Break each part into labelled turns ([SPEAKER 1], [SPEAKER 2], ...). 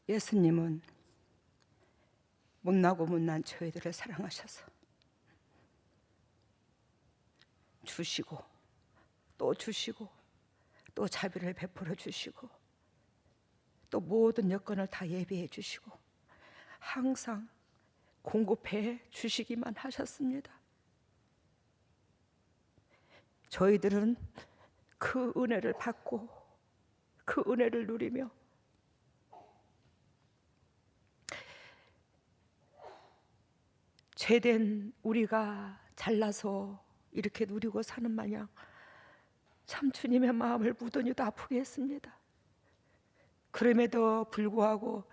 [SPEAKER 1] 예수님은 못나고 못난 저희들을 사랑하셔서 주시고 또 주시고 또 자비를 베풀어 주시고 또 모든 여건을 다 예비해 주시고 항상 공급해 주시기만 하셨습니다. 저희들은 그 은혜를 받고 그 은혜를 누리며 죄된 우리가 잘나서 이렇게 누리고 사는 마냥 참 주님의 마음을 무던히도 아프게 했습니다. 그럼에도 불구하고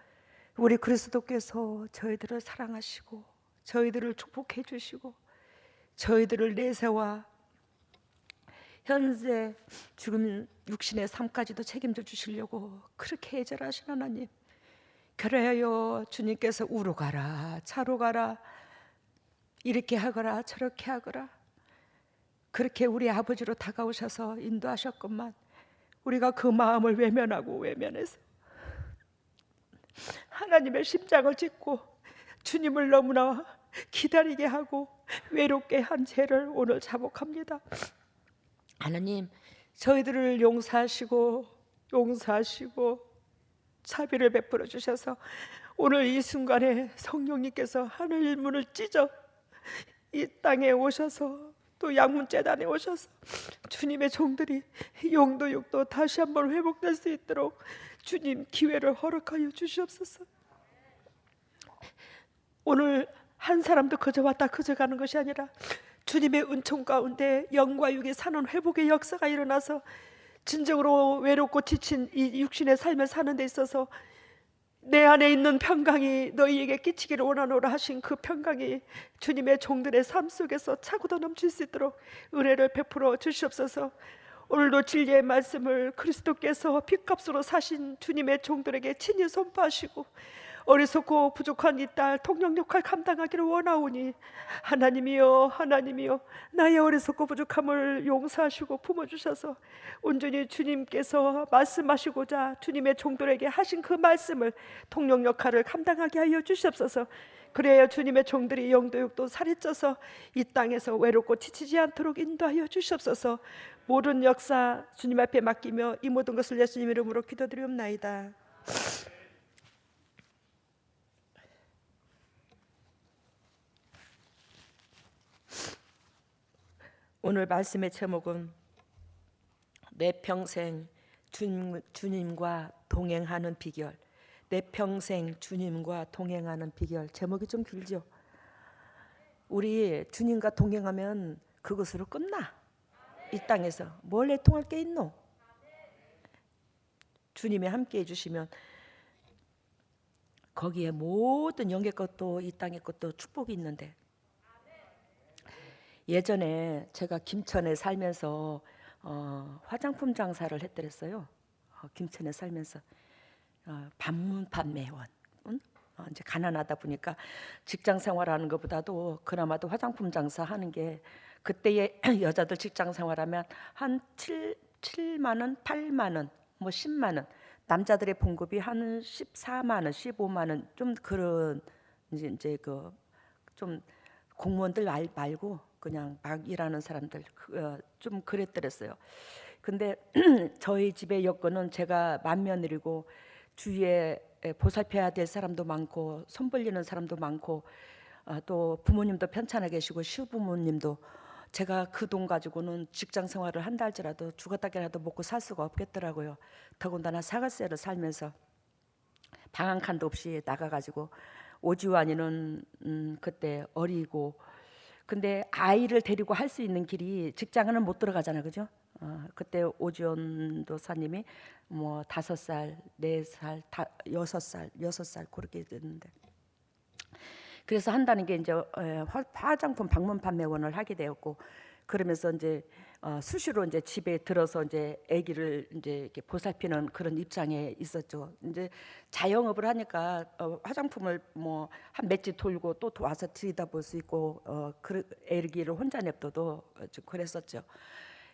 [SPEAKER 1] 우리 그리스도께서 저희들을 사랑하시고 저희들을 축복해 주시고 저희들을 내세와 현재 지금 육신의 삶까지도 책임져 주시려고 그렇게 애절하신 하나님, 그래요 주님께서 우로 가라 차로 가라 이렇게 하거라 저렇게 하거라 그렇게 우리 아버지로 다가오셔서 인도하셨건만 우리가 그 마음을 외면하고 외면해서 하나님의 심장을 찢고 주님을 너무나 기다리게 하고 외롭게 한 죄를 오늘 자복합니다. 하나님, 저희들을 용서하시고 자비를 베풀어 주셔서 오늘 이 순간에 성령님께서 하늘 문을 찢어 이 땅에 오셔서 또 양문재단에 오셔서 주님의 종들이 용도육도 다시 한번 회복될 수 있도록 주님 기회를 허락하여 주시옵소서. 오늘 한 사람도 그저 왔다 그저 가는 것이 아니라 주님의 은총 가운데 영과 육의 산원 회복의 역사가 일어나서 진정으로 외롭고 지친 이 육신의 삶을 사는 데 있어서 내 안에 있는 평강이 너희에게 끼치기를 원하노라 하신 그 평강이 주님의 종들의 삶 속에서 차고도 넘칠 수 있도록 은혜를 베풀어 주시옵소서. 오늘도 진리의 말씀을 그리스도께서 핏값으로 사신 주님의 종들에게 친히 선포하시고 어리석고 부족한 이 딸 통령 역할 감당하기를 원하오니 하나님이여 나의 어리석고 부족함을 용서하시고 품어주셔서 온전히 주님께서 말씀하시고자 주님의 종들에게 하신 그 말씀을 통령 역할을 감당하게 하여 주시옵소서. 그래야 주님의 종들이 영도육도 살이 쪄서 이 땅에서 외롭고 지치지 않도록 인도하여 주시옵소서. 모든 역사 주님 앞에 맡기며 이 모든 것을 예수님 이름으로 기도드리옵나이다. 오늘 말씀의 제목은 내 평생 주님과 동행하는 비결. 내 평생 주님과 동행하는 비결. 제목이 좀 길죠? 우리 주님과 동행하면 그것으로 끝나. 이 땅에서 뭘 애통할 게 있노? 주님이 함께 해주시면 거기에 모든 영계 것도 이 땅의 것도 축복이 있는데, 예전에 제가 김천에 살면서 화장품 장사를 했더랬어요. 김천에 살면서 반문 판매원. 이제 가난하다 보니까 직장 생활하는 것보다도 그나마도 화장품 장사하는 게 그때의 여자들 직장 생활하면 한 7만 원, 8만 원, 뭐 10만 원, 남자들의 봉급이 한 14만 원, 15만 원 좀 그런 이제 그 좀 공무원들 말고 그냥 막 일하는 사람들 좀 그랬더랬어요. 근데 저희 집의 여건은 제가 맏며느리고 주위에 보살펴야 될 사람도 많고 손 벌리는 사람도 많고 또 부모님도 편찮아 계시고 시부모님도, 제가 그 돈 가지고는 직장 생활을 한다 할지라도 죽었다 깨라도 먹고 살 수가 없겠더라고요. 더군다나 사과세를 살면서 방 한 칸도 없이 나가가지고 오지환이는 그때 어리고, 근데 아이를 데리고 할 수 있는 길이 직장은 못 들어가잖아, 그죠? 그때 오지원 도사님이 뭐 5살, 4살, 6살 그렇게 됐는데, 그래서 한다는 게 이제 화장품 방문 판매원을 하게 되었고, 그러면서 이제 수시로 이제 집에 들어서 이제 아기를 이제 이렇게 보살피는 그런 입장에 있었죠. 이제 자영업을 하니까 화장품을 뭐 한 몇 집 돌고 또 와서 들여다볼 수 있고 아기를 혼자 냅둬도 그랬었죠.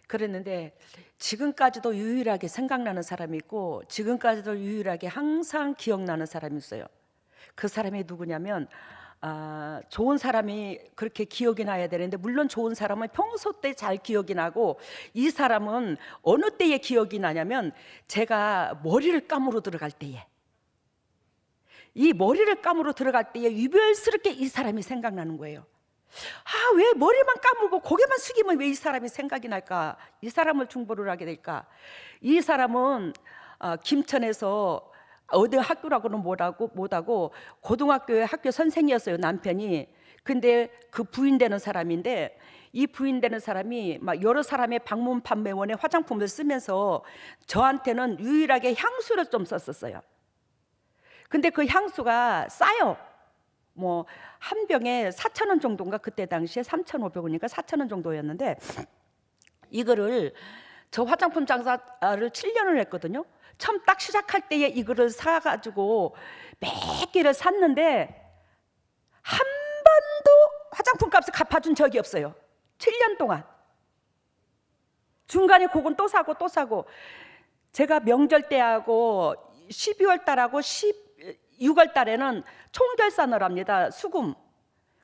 [SPEAKER 1] 그랬는데 지금까지도 유일하게 생각나는 사람이 있고 지금까지도 유일하게 항상 기억나는 사람이 있어요. 그 사람이 누구냐면 좋은 사람이 그렇게 기억이 나야 되는데 물론 좋은 사람은 평소 때 잘 기억이 나고 이 사람은 어느 때에 기억이 나냐면 제가 머리를 감으러 들어갈 때에 이 머리를 감으러 들어갈 때에 유별스럽게 이 사람이 생각나는 거예요. 왜 머리만 감고 고개만 숙이면 왜 이 사람이 생각이 날까? 이 사람을 중보를 하게 될까? 이 사람은 김천에서 어디 학교라고는 못하고 고등학교의 학교 선생이었어요, 남편이. 근데 그 부인 되는 사람인데 이 부인 되는 사람이 막 여러 사람의 방문 판매원에 화장품을 쓰면서 저한테는 유일하게 향수를 좀 썼었어요. 근데 그 향수가 싸요. 뭐 한 병에 4,000원 정도인가, 그때 당시에 3,500원이니까 4,000원 정도였는데 이거를 저 화장품 장사를 7년을 했거든요. 처음 딱 시작할 때에 이거를 사가지고 몇 개를 샀는데 한 번도 화장품 값을 갚아준 적이 없어요. 7년 동안. 중간에 그건 또 사고 또 사고. 제가 명절 때하고 12월 달하고 6월 달에는 총결산을 합니다. 수금.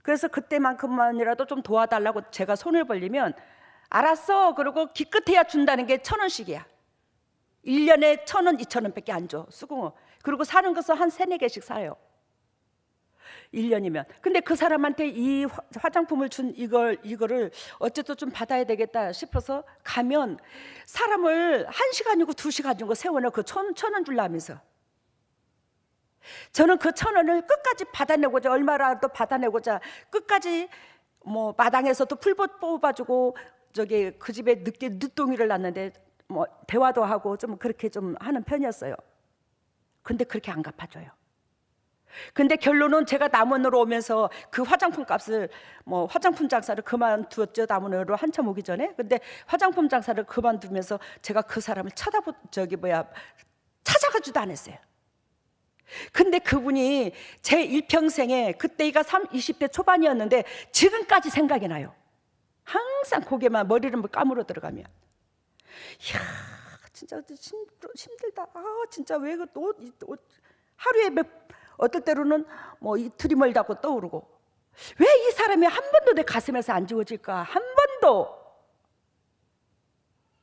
[SPEAKER 1] 그래서 그때만큼만이라도 좀 도와달라고 제가 손을 벌리면 알았어. 그러고 기껏해야 준다는 게 1,000원씩이야. 1년에 1,000원, 2,000원밖에 안 줘. 수금을. 그리고 사는 것은 한 3, 4개씩 사요. 1년이면. 근데 그 사람한테 이 화장품을 준 이거를 어쨌든 좀 받아야 되겠다 싶어서 가면 사람을 1시간이고 2시간이고 세워놓고 그 1,000원 주려면서 저는 그 1,000원을 끝까지 받아내고자, 얼마라도 받아내고자 끝까지 뭐 마당에서도 풀 뽑아주고 저기 그 집에 늦둥이를 낳는데 뭐 대화도 하고 좀 그렇게 좀 하는 편이었어요. 근데 그렇게 안 갚아줘요. 근데 결론은 제가 남원으로 오면서 그 화장품 값을 뭐 화장품 장사를 그만두었죠. 남원으로 한참 오기 전에. 근데 화장품 장사를 그만두면서 제가 그 사람을 찾아가지도 않았어요. 근데 그분이 제 일평생에 그때가 20대 초반이었는데 지금까지 생각이 나요. 항상 고개만 머리를 감으러 들어가면 이야 진짜 힘들다. 진짜 왜 하루에 어떨 때로는 뭐 이틀이 멀다고 떠오르고 왜 이 사람이 한 번도 내 가슴에서 안 지워질까? 한 번도.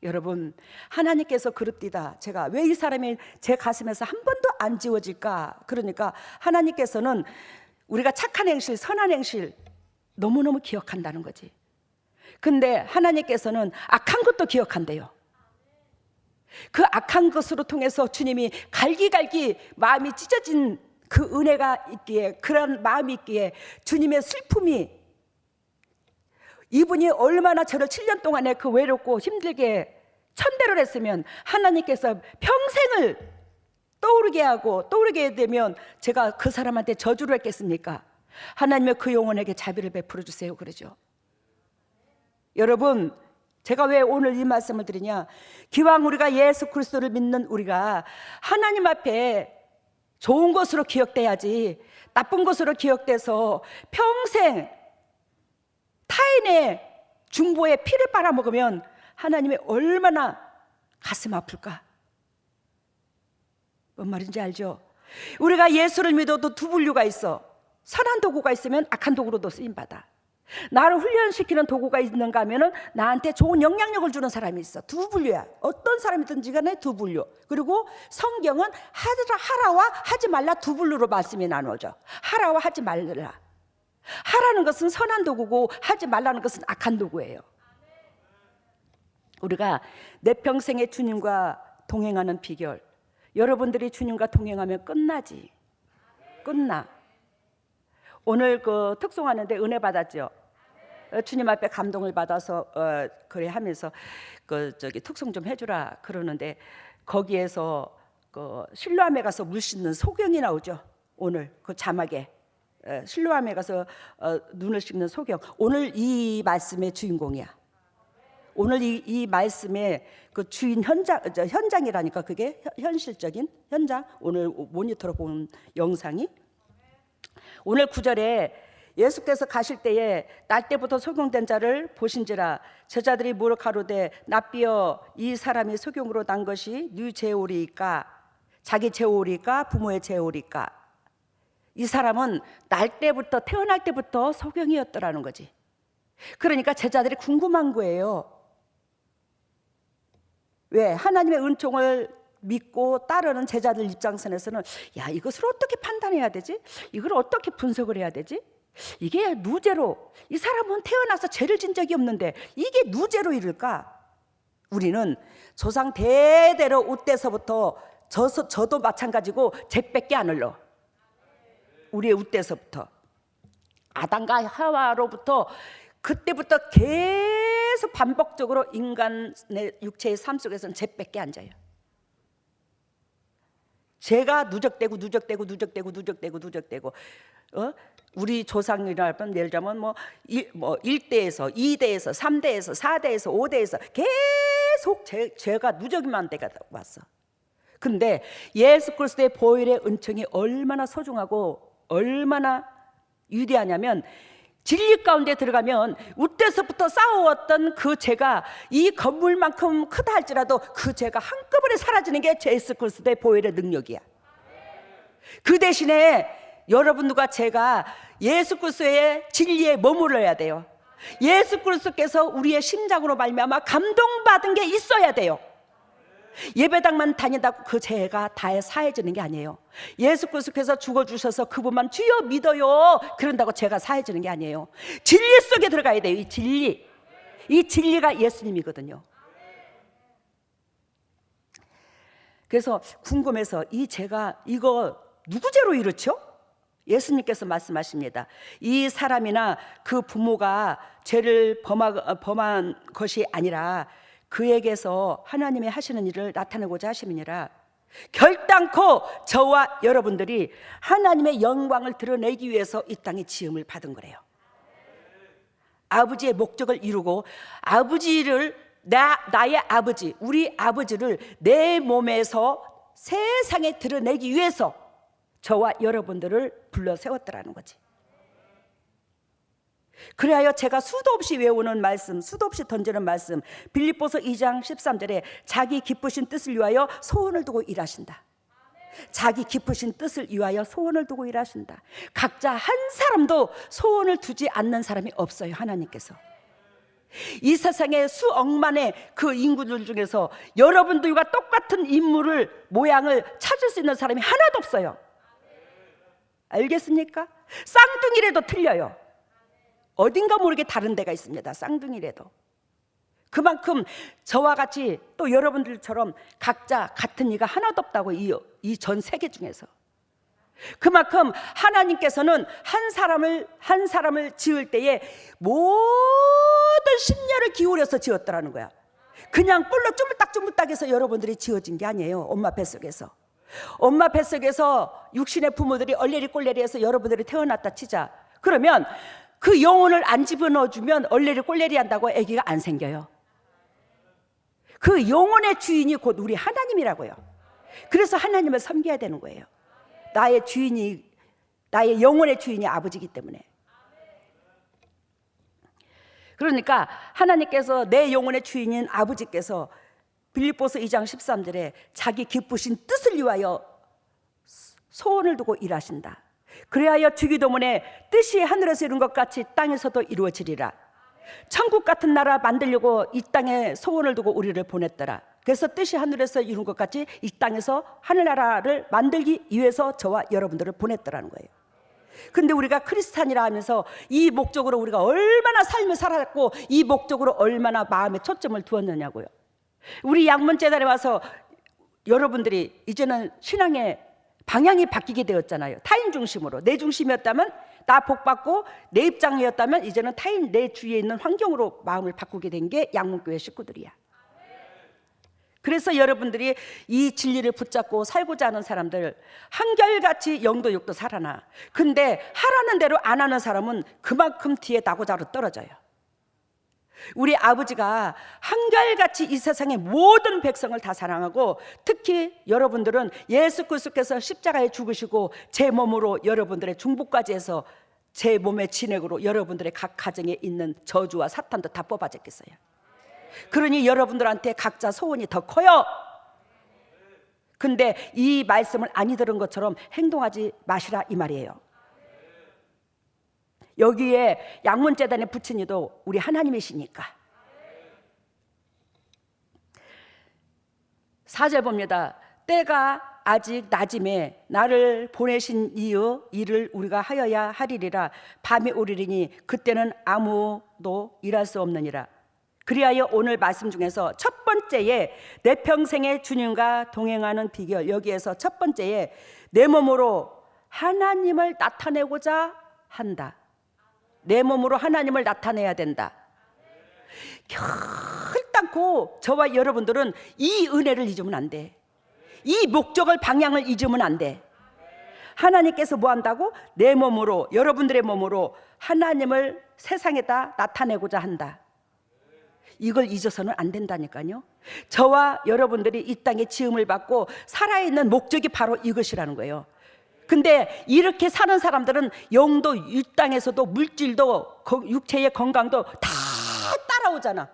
[SPEAKER 1] 여러분 하나님께서 그럽디다. 제가 왜 이 사람이 제 가슴에서 한 번도 안 지워질까? 그러니까 하나님께서는 우리가 착한 행실, 선한 행실 너무너무 기억한다는 거지. 근데 하나님께서는 악한 것도 기억한대요. 그 악한 것으로 통해서 주님이 갈기갈기 마음이 찢어진 그 은혜가 있기에, 그런 마음이 있기에 주님의 슬픔이, 이분이 얼마나 저를 7년 동안에 그 외롭고 힘들게 천대를 했으면 하나님께서 평생을 떠오르게 되면 제가 그 사람한테 저주를 했겠습니까? 하나님의 그 영혼에게 자비를 베풀어 주세요 그러죠. 여러분 제가 왜 오늘 이 말씀을 드리냐, 기왕 우리가 예수 그리스도를 믿는 우리가 하나님 앞에 좋은 것으로 기억돼야지 나쁜 것으로 기억돼서 평생 타인의 중보에 피를 빨아먹으면 하나님이 얼마나 가슴 아플까? 뭔 말인지 알죠? 우리가 예수를 믿어도 두 분류가 있어. 선한 도구가 있으면 악한 도구로도 쓰임받아. 나를 훈련시키는 도구가 있는가 하면은 나한테 좋은 영향력을 주는 사람이 있어. 두 분류야. 어떤 사람이든지 간에 두 분류. 그리고 성경은 하라와 하지 말라 두 분류로 말씀이 나눠져. 하라와 하지 말라. 하라는 것은 선한 도구고 하지 말라는 것은 악한 도구예요. 우리가 내 평생에 주님과 동행하는 비결, 여러분들이 주님과 동행하면 끝나지. 끝나. 오늘 그 특송하는데 은혜 받았죠. 주님 앞에 감동을 받아서 그래 하면서 특송 좀 해주라 그러는데 거기에서 그 실로암에 가서 물 씻는 소경이 나오죠. 오늘 그 자막에 실로암에 가서 눈을 씻는 소경. 오늘 이 말씀의 주인공이야. 오늘 이 말씀의 그 주인 현장이라니까, 그게 현실적인 현장. 오늘 모니터로 본 영상이 오늘 9절에 예수께서 가실 때에 날 때부터 소경된 자를 보신지라 제자들이 물어 가로되 납비여 이 사람이 소경으로 난 것이 네 죄오리이까 자기 죄오리이까 부모의 죄오리이까. 이 사람은 날 때부터 태어날 때부터 소경이었더라는 거지. 그러니까 제자들이 궁금한 거예요. 왜? 하나님의 은총을 믿고 따르는 제자들 입장선에서는 야, 이것을 어떻게 판단해야 되지? 이걸 어떻게 분석을 해야 되지? 이게 누죄로, 이 사람은 태어나서 죄를 진 적이 없는데 이게 누죄로 이를까? 우리는 조상 대대로 웃때서부터 저도 마찬가지고 죄밖에 안 흘러. 우리의 웃때서부터 아담과 하와로부터 그때부터 계속 반복적으로 인간의 육체의 삶 속에서는 죄밖에 안 져요. 죄가 누적되고 우리 조상이라면 예를 들면 뭐 1대에서 2대에서 3대에서 4대에서 5대에서 계속 죄가 누적만 돼가 왔어. 근데 예수 그리스도의 보혈의 은총이 얼마나 소중하고 얼마나 위대하냐면 진리 가운데 들어가면 우때서부터 쌓아왔던 그 죄가 이 건물만큼 크다 할지라도 그 죄가 한꺼번에 사라지는 게 예수 그리스도의 보혈의 능력이야. 그 대신에 여러분들과 제가 예수 그리스도의 진리에 머물러야 돼요. 예수 그리스도께서 우리의 심장으로 말미암아 감동받은 게 있어야 돼요. 예배당만 다니다고 그 죄가 다 사해지는 게 아니에요. 예수 그리스도께서 죽어주셔서 그분만 주여 믿어요 그런다고 죄가 사해지는 게 아니에요. 진리 속에 들어가야 돼요. 이 진리, 이 진리가 예수님이거든요. 그래서 궁금해서 이 죄가 이거 누구 죄로 이렇죠? 예수님께서 말씀하십니다. 이 사람이나 그 부모가 죄를 범한 것이 아니라 그에게서 하나님이 하시는 일을 나타내고자 하심이니라. 결단코 저와 여러분들이 하나님의 영광을 드러내기 위해서 이 땅에 지음을 받은 거래요. 아버지의 목적을 이루고 아버지를 나의 아버지, 우리 아버지를 내 몸에서 세상에 드러내기 위해서 저와 여러분들을 불러 세웠더라는 거지. 그래야 제가 수도 없이 외우는 말씀, 수도 없이 던지는 말씀, 빌립보서 2장 13절에 자기 기쁘신 뜻을 위하여 소원을 두고 일하신다. 자기 기쁘신 뜻을 위하여 소원을 두고 일하신다. 각자 한 사람도 소원을 두지 않는 사람이 없어요. 하나님께서 이 세상의 수억만의 그 인구들 중에서 여러분들과 똑같은 인물을 모양을 찾을 수 있는 사람이 하나도 없어요. 알겠습니까? 쌍둥이라도 틀려요. 어딘가 모르게 다른 데가 있습니다. 쌍둥이라도. 그만큼 저와 같이 또 여러분들처럼 각자 같은 이가 하나도 없다고, 이 전 세계 중에서. 그만큼 하나님께서는 한 사람을 지을 때에 모든 심려를 기울여서 지었더라는 거야. 그냥 뿔로 쭈물딱쭈물딱해서 여러분들이 지어진 게 아니에요. 엄마 뱃속에서. 엄마 뱃속에서 육신의 부모들이 얼레리 꼴레리해서 여러분들이 태어났다 치자. 그러면 그 영혼을 안 집어넣어주면 얼레리 꼴레리 한다고 아기가 안 생겨요. 그 영혼의 주인이 곧 우리 하나님이라고요. 그래서 하나님을 섬겨야 되는 거예요. 나의 주인이, 나의 영혼의 주인이 아버지이기 때문에. 그러니까 하나님께서 내 영혼의 주인인 아버지께서 빌립보서 2장 13절에 자기 기쁘신 뜻을 위하여 소원을 두고 일하신다. 그리하여 주기도문에 뜻이 하늘에서 이룬 것 같이 땅에서도 이루어지리라. 천국 같은 나라 만들려고 이 땅에 소원을 두고 우리를 보냈더라. 그래서 뜻이 하늘에서 이룬 것 같이 이 땅에서 하늘나라를 만들기 위해서 저와 여러분들을 보냈더라는 거예요. 근데 우리가 크리스찬이라 하면서 이 목적으로 우리가 얼마나 삶을 살았고 이 목적으로 얼마나 마음에 초점을 두었느냐고요. 우리 양문재단에 와서 여러분들이 이제는 신앙의 방향이 바뀌게 되었잖아요. 타인 중심으로. 내 중심이었다면 나 복받고 내 입장이었다면 이제는 타인, 내 주위에 있는 환경으로 마음을 바꾸게 된 게 양문교회 식구들이야. 그래서 여러분들이 이 진리를 붙잡고 살고자 하는 사람들 한결같이 영도육도 살아나. 근데 하라는 대로 안 하는 사람은 그만큼 뒤에 나고자로 떨어져요. 우리 아버지가 한결같이 이 세상의 모든 백성을 다 사랑하고 특히 여러분들은 예수 그리스도께서 십자가에 죽으시고 제 몸으로 여러분들의 중보까지 해서 제 몸의 진액으로 여러분들의 각 가정에 있는 저주와 사탄도 다 뽑아졌겠어요. 그러니 여러분들한테 각자 소원이 더 커요. 근데 이 말씀을 안 들은 것처럼 행동하지 마시라 이 말이에요. 여기에 양문재단에 붙인 이도 우리 하나님이시니까. 4절 봅니다. 때가 아직 낮임에 나를 보내신 이의 일을 우리가 하여야 하리리라. 밤이 오리리니 그때는 아무도 일할 수 없느니라. 그리하여 오늘 말씀 중에서 첫 번째에 내 평생의 주님과 동행하는 비결, 여기에서 첫 번째에 내 몸으로 하나님을 나타내고자 한다. 내 몸으로 하나님을 나타내야 된다. 결단코 저와 여러분들은 이 은혜를 잊으면 안 돼. 이 목적을, 방향을 잊으면 안 돼. 하나님께서 뭐 한다고? 내 몸으로, 여러분들의 몸으로 하나님을 세상에다 나타내고자 한다. 이걸 잊어서는 안 된다니까요. 저와 여러분들이 이 땅에 지음을 받고 살아있는 목적이 바로 이것이라는 거예요. 근데 이렇게 사는 사람들은 영도 이 땅에서도 물질도 육체의 건강도 다 따라오잖아.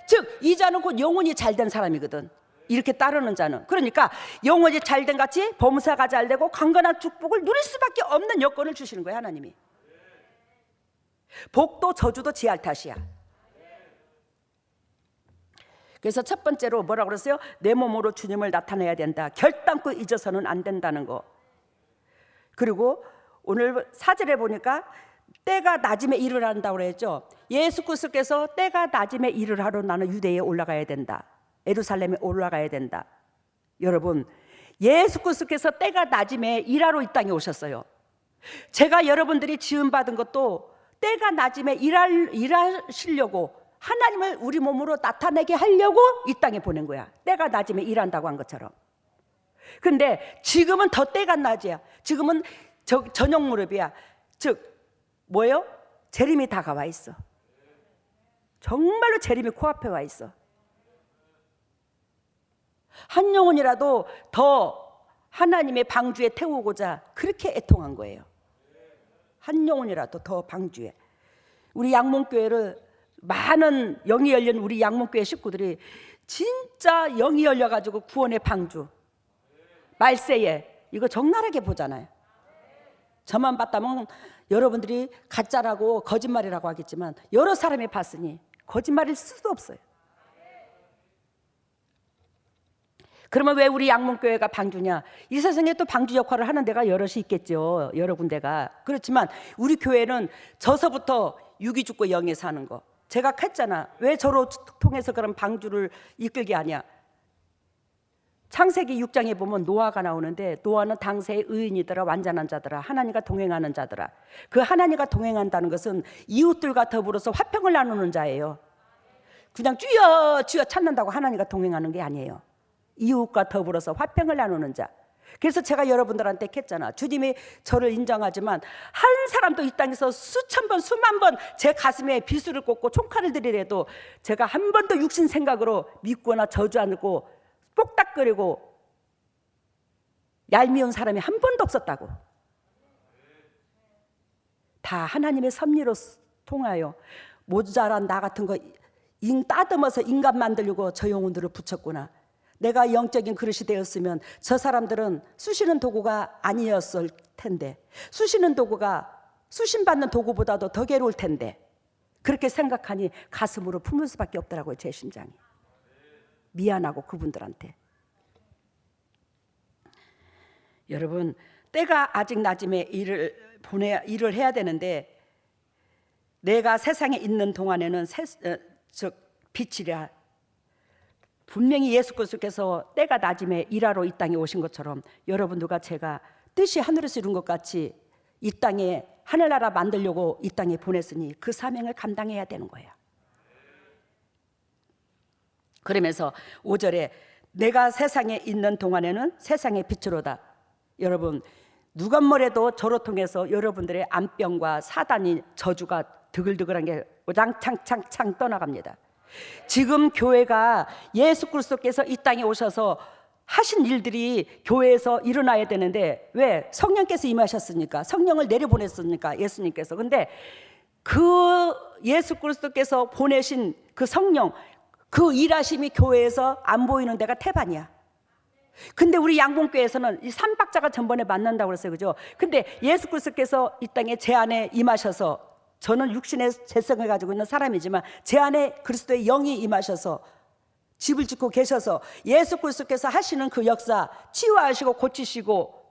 [SPEAKER 1] 즉 이 자는 곧 영혼이 잘된 사람이거든. 이렇게 따르는 자는. 그러니까 영혼이 잘된 같이 범사가 잘되고 강건한 축복을 누릴 수밖에 없는 여건을 주시는 거예요, 하나님이. 복도 저주도 지할 탓이야. 그래서 첫 번째로 뭐라고 그랬어요? 내 몸으로 주님을 나타내야 된다. 결단코 잊어서는 안 된다는 거. 그리고 오늘 4절에 보니까 때가 낮음에 일을 한다고 그랬죠. 예수 그리스도께서 때가 낮음에 일을 하러 나는 유대에 올라가야 된다. 예루살렘에 올라가야 된다. 여러분, 예수 그리스도께서 때가 낮음에 일하러 이 땅에 오셨어요. 제가 여러분들이 지음받은 것도 때가 낮음에 일하시려고, 하나님을 우리 몸으로 나타내게 하려고 이 땅에 보낸 거야. 때가 낮음에 일한다고 한 것처럼. 근데 지금은 더 때가 낮이야. 지금은 저녁 무렵이야. 즉 뭐예요? 재림이 다가와 있어. 정말로 재림이 코앞에 와 있어. 한 영혼이라도 더 하나님의 방주에 태우고자 그렇게 애통한 거예요. 한 영혼이라도 더 방주에. 우리 양문교회를 많은 영이 열린 우리 양문교회 식구들이 진짜 영이 열려가지고 구원의 방주 말세에 이거 적나라하게 보잖아요. 저만 봤다면 여러분들이 가짜라고 거짓말이라고 하겠지만 여러 사람이 봤으니 거짓말일 수도 없어요. 그러면 왜 우리 양문교회가 방주냐? 이 세상에 또 방주 역할을 하는 데가 여럿이 있겠죠. 여러 군데가. 그렇지만 우리 교회는 저서부터 육이 죽고 영이 사는 거. 제가 했잖아. 왜 저로 통해서 그런 방주를 이끌게 하냐? 창세기 6장에 보면 노아가 나오는데 노아는 당세의 의인이더라, 완전한 자더라, 하나님과 동행하는 자더라. 그 하나님과 동행한다는 것은 이웃들과 더불어서 화평을 나누는 자예요. 그냥 주여 주여 찾는다고 하나님과 동행하는 게 아니에요. 이웃과 더불어서 화평을 나누는 자. 그래서 제가 여러분들한테 했잖아. 주님이 저를 인정하지만 한 사람도 이 땅에서 수천 번 수만 번 제 가슴에 비수를 꽂고 총칼을 들이래도 제가 한 번도 육신 생각으로 믿거나 저주 않고 똑딱거리고 얄미운 사람이 한 번도 없었다고. 다 하나님의 섭리로 통하여 모자란 나 같은 거 따듬어서 인간 만들려고 저 영혼들을 붙였구나. 내가 영적인 그릇이 되었으면 저 사람들은 쑤시는 도구가 아니었을 텐데, 쑤시는 도구가 쑤심받는 도구보다도 더 괴로울 텐데, 그렇게 생각하니 가슴으로 품을 수밖에 없더라고요. 제 심장이. 미안하고 그분들한테. 여러분, 때가 아직 낮음에 일을 해야 되는데, 내가 세상에 있는 동안에는 빛이랴. 분명히 예수 그리스도께서 때가 낮음에 일하러 이 땅에 오신 것처럼 여러분들과 제가 뜻이 하늘에서 이룬 것 같이 이 땅에 하늘나라 만들려고 이 땅에 보냈으니 그 사명을 감당해야 되는 거예요. 그러면서 5절에 내가 세상에 있는 동안에는 세상의 빛으로다. 여러분, 누가 뭐래도 저로 통해서 여러분들의 암병과 사단이 저주가 드글드글한 게 오장창창창 떠나갑니다. 지금 교회가 예수 그리스도께서 이 땅에 오셔서
[SPEAKER 2] 하신 일들이 교회에서 일어나야 되는데 왜? 성령께서 임하셨으니까, 성령을 내려보냈으니까, 예수님께서. 근데 그 예수 그리스도께서 보내신 그 성령, 그 일하심이 교회에서 안 보이는 데가 태반이야. 근데 우리 양봉교회에서는 이 삼박자가 전번에 만난다고 그랬어요, 그죠? 근데 예수 그리스도께서 이 땅에 제 안에 임하셔서, 저는 육신의 재성을 가지고 있는 사람이지만 제 안에 그리스도의 영이 임하셔서 집을 짓고 계셔서 예수 그리스도께서 하시는 그 역사, 치유하시고 고치시고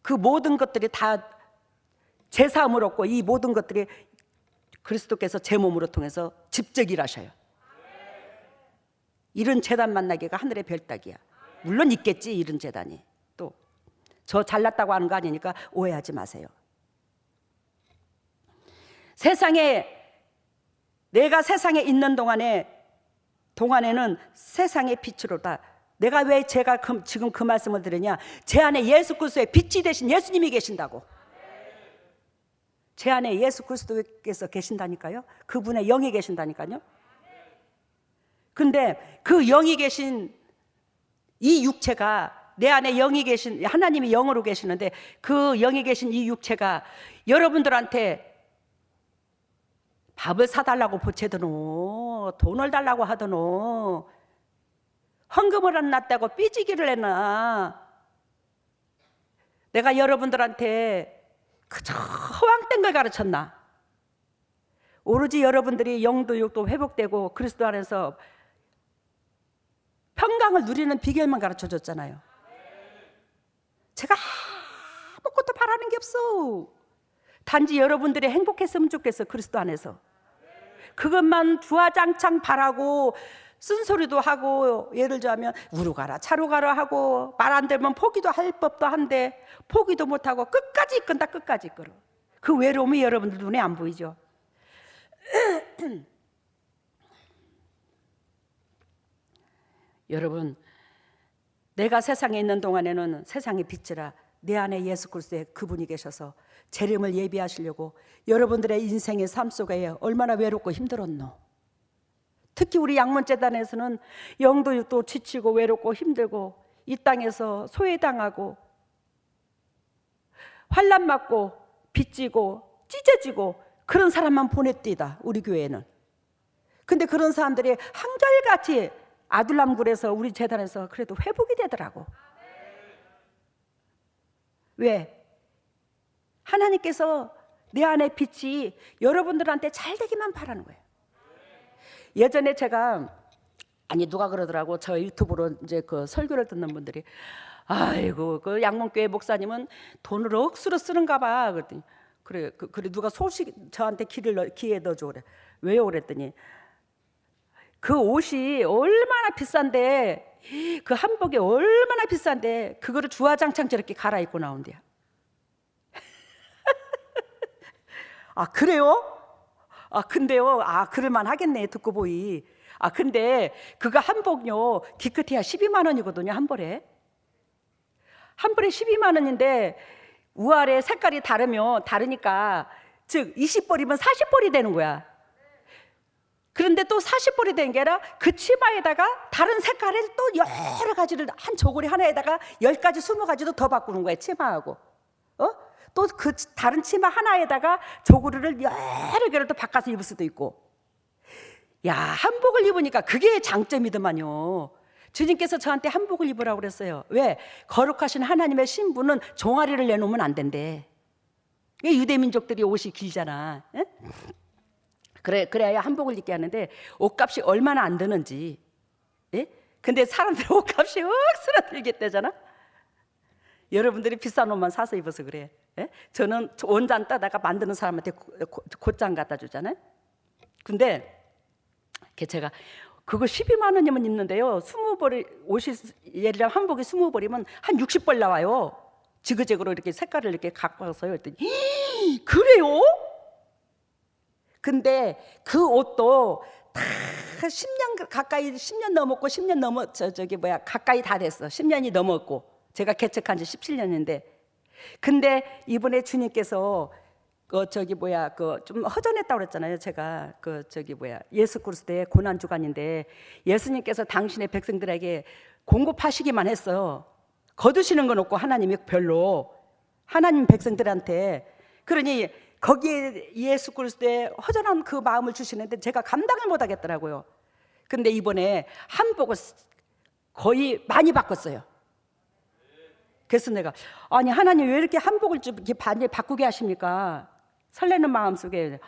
[SPEAKER 2] 그 모든 것들이 다 제사함을 얻고, 이 모든 것들이 그리스도께서 제 몸으로 통해서 직접 일하셔요. 이런 재단 만나기가 하늘의 별 따기야. 물론 있겠지, 이런 재단이. 또 저 잘났다고 하는 거 아니니까 오해하지 마세요. 내가 세상에 있는 동안에는 세상의 빛으로다. 내가 왜 지금 그 말씀을 드리냐? 제 안에 예수 그리스도의 빛이 되신 예수님이 계신다고. 제 안에 예수 그리스도께서 계신다니까요. 그분의 영이 계신다니까요. 근데 그 영이 계신 이 육체가, 내 안에 영이 계신, 하나님이 영으로 계시는데 그 영이 계신 이 육체가 여러분들한테 밥을 사달라고 보채더노, 돈을 달라고 하더노, 헌금을 안 놨다고 삐지기를 했나. 내가 여러분들한테 그저 허황된 걸 가르쳤나. 오로지 여러분들이 영도 육도 회복되고 그리스도 안에서 평강을 누리는 비결만 가르쳐줬잖아요. 제가 아무것도 바라는 게 없어. 단지 여러분들이 행복했으면 좋겠어, 그리스도 안에서. 그것만 주화장창 바라고 쓴소리도 하고, 예를 들자면 우루 가라 차로 가라 하고, 말 안 되면 포기도 할 법도 한데 포기도 못하고 끝까지 이끈다. 끝까지 이끌어. 그 외로움이 여러분들 눈에 안 보이죠? 여러분, 내가 세상에 있는 동안에는 세상의 빛이라 내 안에 예수 그리스도의 그분이 계셔서 재림을 예비하시려고 여러분들의 인생의 삶 속에 얼마나 외롭고 힘들었노. 특히 우리 양문재단에서는 영도 육도 지치고 외롭고 힘들고 이 땅에서 소외당하고 환난 맞고 빚지고 찢어지고 그런 사람만 보냈디다, 우리 교회는. 근데 그런 사람들이 한결같이 아둘람굴에서 우리 재단에서 그래도 회복이 되더라고. 왜? 하나님께서 내 안에 빛이 여러분들한테 잘 되기만 바라는 거예요. 예전에 제가, 누가 그러더라고. 저 유튜브로 이제 그 설교를 듣는 분들이, 아이고 그 양문교회 목사님은 돈을 억수로 쓰는가 봐. 그랬더니 그래 누가 저한테 기회 넣어줘 그래. 왜요? 그랬더니 그 옷이 얼마나 비싼데, 그 한복이 얼마나 비싼데 그거를 주화장창 저렇게 갈아입고 나온대요. 그래요? 근데요, 그럴만 하겠네, 듣고 보이. 근데 그거 한복요, 기껏해야 12만 원이거든요, 한 벌에. 한 벌에 12만 원인데 우아래 색깔이 다르니까, 즉 20벌이면 40벌이 되는 거야. 그런데 또 40벌이 된 게 아니라 그 치마에다가 다른 색깔을 또 여러 가지를 한 저고리 하나에다가 10가지, 20가지도 더 바꾸는 거야, 치마하고. 또 그 다른 치마 하나에다가 저고리를 여러 개를 또 바꿔서 입을 수도 있고. 야, 한복을 입으니까 그게 장점이더만요. 주님께서 저한테 한복을 입으라고 그랬어요. 왜? 거룩하신 하나님의 신부는 종아리를 내놓으면 안 된대. 유대민족들이 옷이 길잖아. 에? 그래야 한복을 입게 하는데 옷값이 얼마나 안 드는지. 예? 근데 사람들 옷값이 억수로 들겠대잖아. 여러분들이 비싼 옷만 사서 입어서 그래. 예? 저는 원단 따다가 만드는 사람한테 곧장 갖다 주잖아요. 근데 제가 그거 12만 원이면 입는데요, 20벌이 옷이, 예를 들어 한복이 20벌이면 한 60벌 나와요. 지그재그로 이렇게 색깔을 이렇게 갖고 와서요. 그랬더니 그래요? 근데 그 옷도 다 10년 가까이, 10년 넘었고 10년 가까이 다 됐어. 10년이 넘었고, 제가 개척한 지 17년인데. 근데 이번에 주님께서 좀 허전했다고 그랬잖아요. 제가 예수 그리스도의 고난 주간인데 예수님께서 당신의 백성들에게 공급하시기만 했어요. 거두시는 건 없고 하나님이 별로 하나님 백성들한테. 그러니 거기에 예수 그리스도의 허전한 그 마음을 주시는데 제가 감당을 못 하겠더라고요. 근데 이번에 한복을 거의 많이 바꿨어요. 그래서 내가 아니 하나님 왜 이렇게 한복을 좀 이렇게 바꾸게 하십니까? 설레는 마음 속에.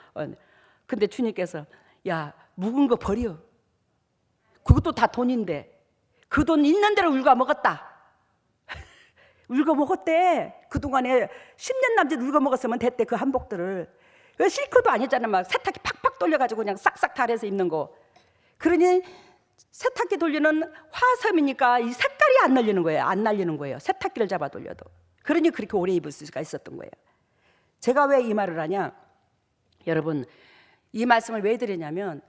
[SPEAKER 2] 근데 주님께서 야 묵은 거 버려. 그것도 다 돈인데 그 돈 있는 대로 울고 먹었다. 울고 먹었대. 그동안에 10년 남짓 울고 먹었으면 됐대. 그 한복들을. 실크도 아니잖아. 막 세탁기 팍팍 돌려가지고 그냥 싹싹 달아서 입는 거. 그러니 세탁기 돌리는 화섬이니까 이 색깔이 안 날리는 거예요. 안 날리는 거예요. 세탁기를 잡아 돌려도. 그러니 그렇게 오래 입을 수가 있었던 거예요. 제가 왜 이 말을 하냐? 여러분 이 말씀을 왜 드리냐면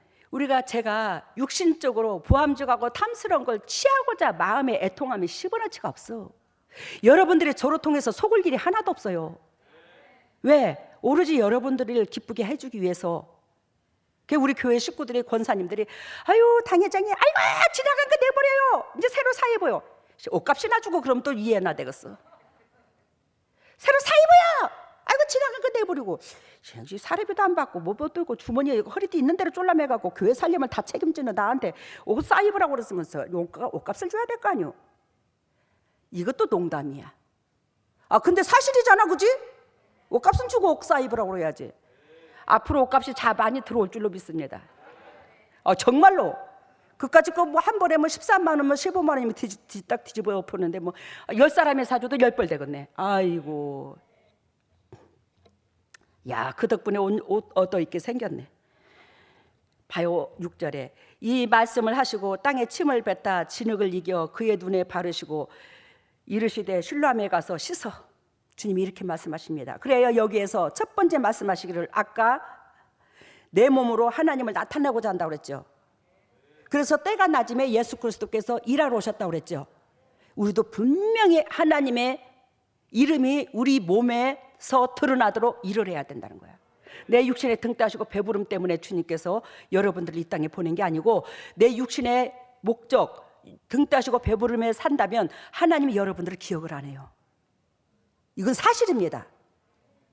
[SPEAKER 2] 제가 육신적으로 부함직하고 탐스러운 걸 취하고자 마음의 애통함이 시원하지가 없어. 여러분들이 저를 통해서 속을 일이 하나도 없어요. 왜? 오로지 여러분들을 기쁘게 해주기 위해서. 우리 교회 식구들이 권사님들이 아유 당회장이 아이고 지나간 거 내버려요. 이제 새로 사 입어요. 옷값이나 주고 그럼 또 이해나 되겠어. 새로 사 입어요. 아이고 지나간 거 내버리고 사례비도 안 받고 뭐도 있고 주머니에 허리띠 있는 대로 쫄라매갖고 교회 살림을 다 책임지는 나한테 옷 사 입으라고 그랬으면서 옷값을 줘야 될 거 아니오. 이것도 농담이야. 근데 사실이잖아, 그지? 옷값은 주고 옷 사 입으라고 그래야지. 앞으로 옷값이 많이 들어올 줄로 믿습니다. 정말로. 그까짓 거 뭐 한 벌에 뭐 13만 원, 뭐 15만 원이면 딱 뒤집어 엎었는데 뭐 10사람이 사줘도 10벌 되겠네. 아이고. 야, 그 덕분에 옷 얻어 입게 생겼네. 봐요, 6절에 이 말씀을 하시고 땅에 침을 뱉다 진흙을 이겨 그의 눈에 바르시고 이르시되 실로암에 가서 씻어. 주님이 이렇게 말씀하십니다. 그래요, 여기에서 첫 번째 말씀하시기를 아까 내 몸으로 하나님을 나타내고자 한다고 그랬죠. 그래서 때가 낮음에 예수 그리스도께서 일하러 오셨다고 그랬죠. 우리도 분명히 하나님의 이름이 우리 몸에서 드러나도록 일을 해야 된다는 거야. 내 육신에 등 따시고 배부름 때문에 주님께서 여러분들을 이 땅에 보낸 게 아니고 내 육신의 목적 등 따시고 배부름에 산다면 하나님이 여러분들을 기억을 안 해요. 이건 사실입니다.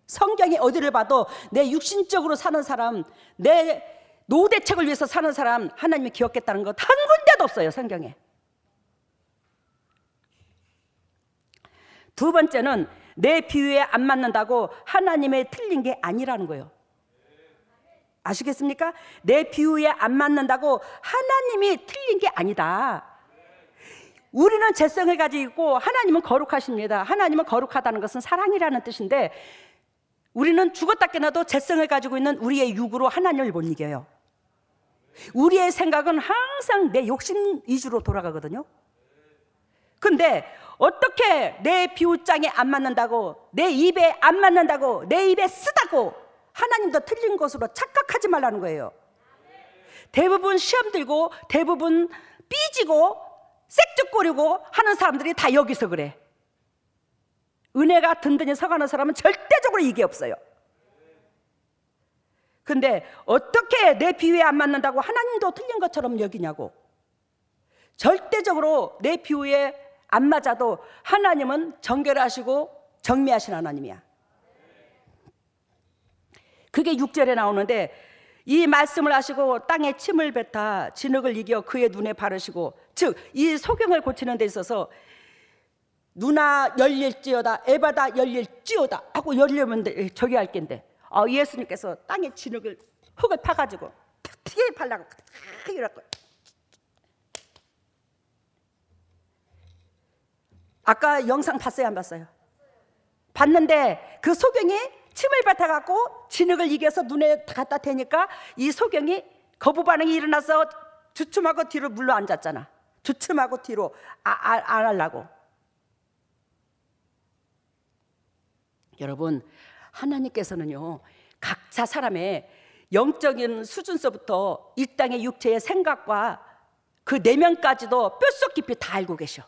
[SPEAKER 2] 성경에 어디를 봐도 내 육신적으로 사는 사람, 내 노대책을 위해서 사는 사람 하나님이 기억했다는 것 한 군데도 없어요, 성경에. 두 번째는 내 비유에 안 맞는다고 하나님의 틀린 게 아니라는 거예요. 아시겠습니까? 내 비유에 안 맞는다고 하나님이 틀린 게 아니다. 우리는 죄성을 가지고 있고 하나님은 거룩하십니다. 하나님은 거룩하다는 것은 사랑이라는 뜻인데 우리는 죽었다 깨어나도 죄성을 가지고 있는 우리의 육으로 하나님을 못 이겨요. 우리의 생각은 항상 내 욕심 위주로 돌아가거든요. 근데 어떻게 내 비유장에 안 맞는다고, 내 입에 안 맞는다고, 내 입에 쓰다고 하나님도 틀린 것으로 착각하지 말라는 거예요. 대부분 시험 들고 대부분 삐지고 색적거리고 하는 사람들이 다 여기서 그래. 은혜가 든든히 서가는 사람은 절대적으로 이게 없어요. 근데 어떻게 내 비유에 안 맞는다고 하나님도 틀린 것처럼 여기냐고. 절대적으로 내 비유에 안 맞아도 하나님은 정결하시고 정미하신 하나님이야. 그게 6절에 나오는데 이 말씀을 하시고 땅에 침을 뱉아 진흙을 이겨 그의 눈에 바르시고, 즉 이 소경을 고치는 데 있어서 누나 열릴지어다 에바다 열릴지어다 하고 열리면 저기 할 겐데 예수님께서 땅에 진흙을 흙을 파가지고 탁 발라고 탁 이러고. 아까 영상 봤어요, 안 봤어요? 봤는데 그 소경이 침을 뱉어갖고 진흙을 이겨서 눈에 갖다 대니까 이 소경이 거부 반응이 일어나서 주춤하고 뒤로 물러 앉았잖아. 주춤하고 뒤로 안 하려고. 여러분, 하나님께서는요 각자 사람의 영적인 수준서부터 이 땅의 육체의 생각과 그 내면까지도 뼛속 깊이 다 알고 계셔.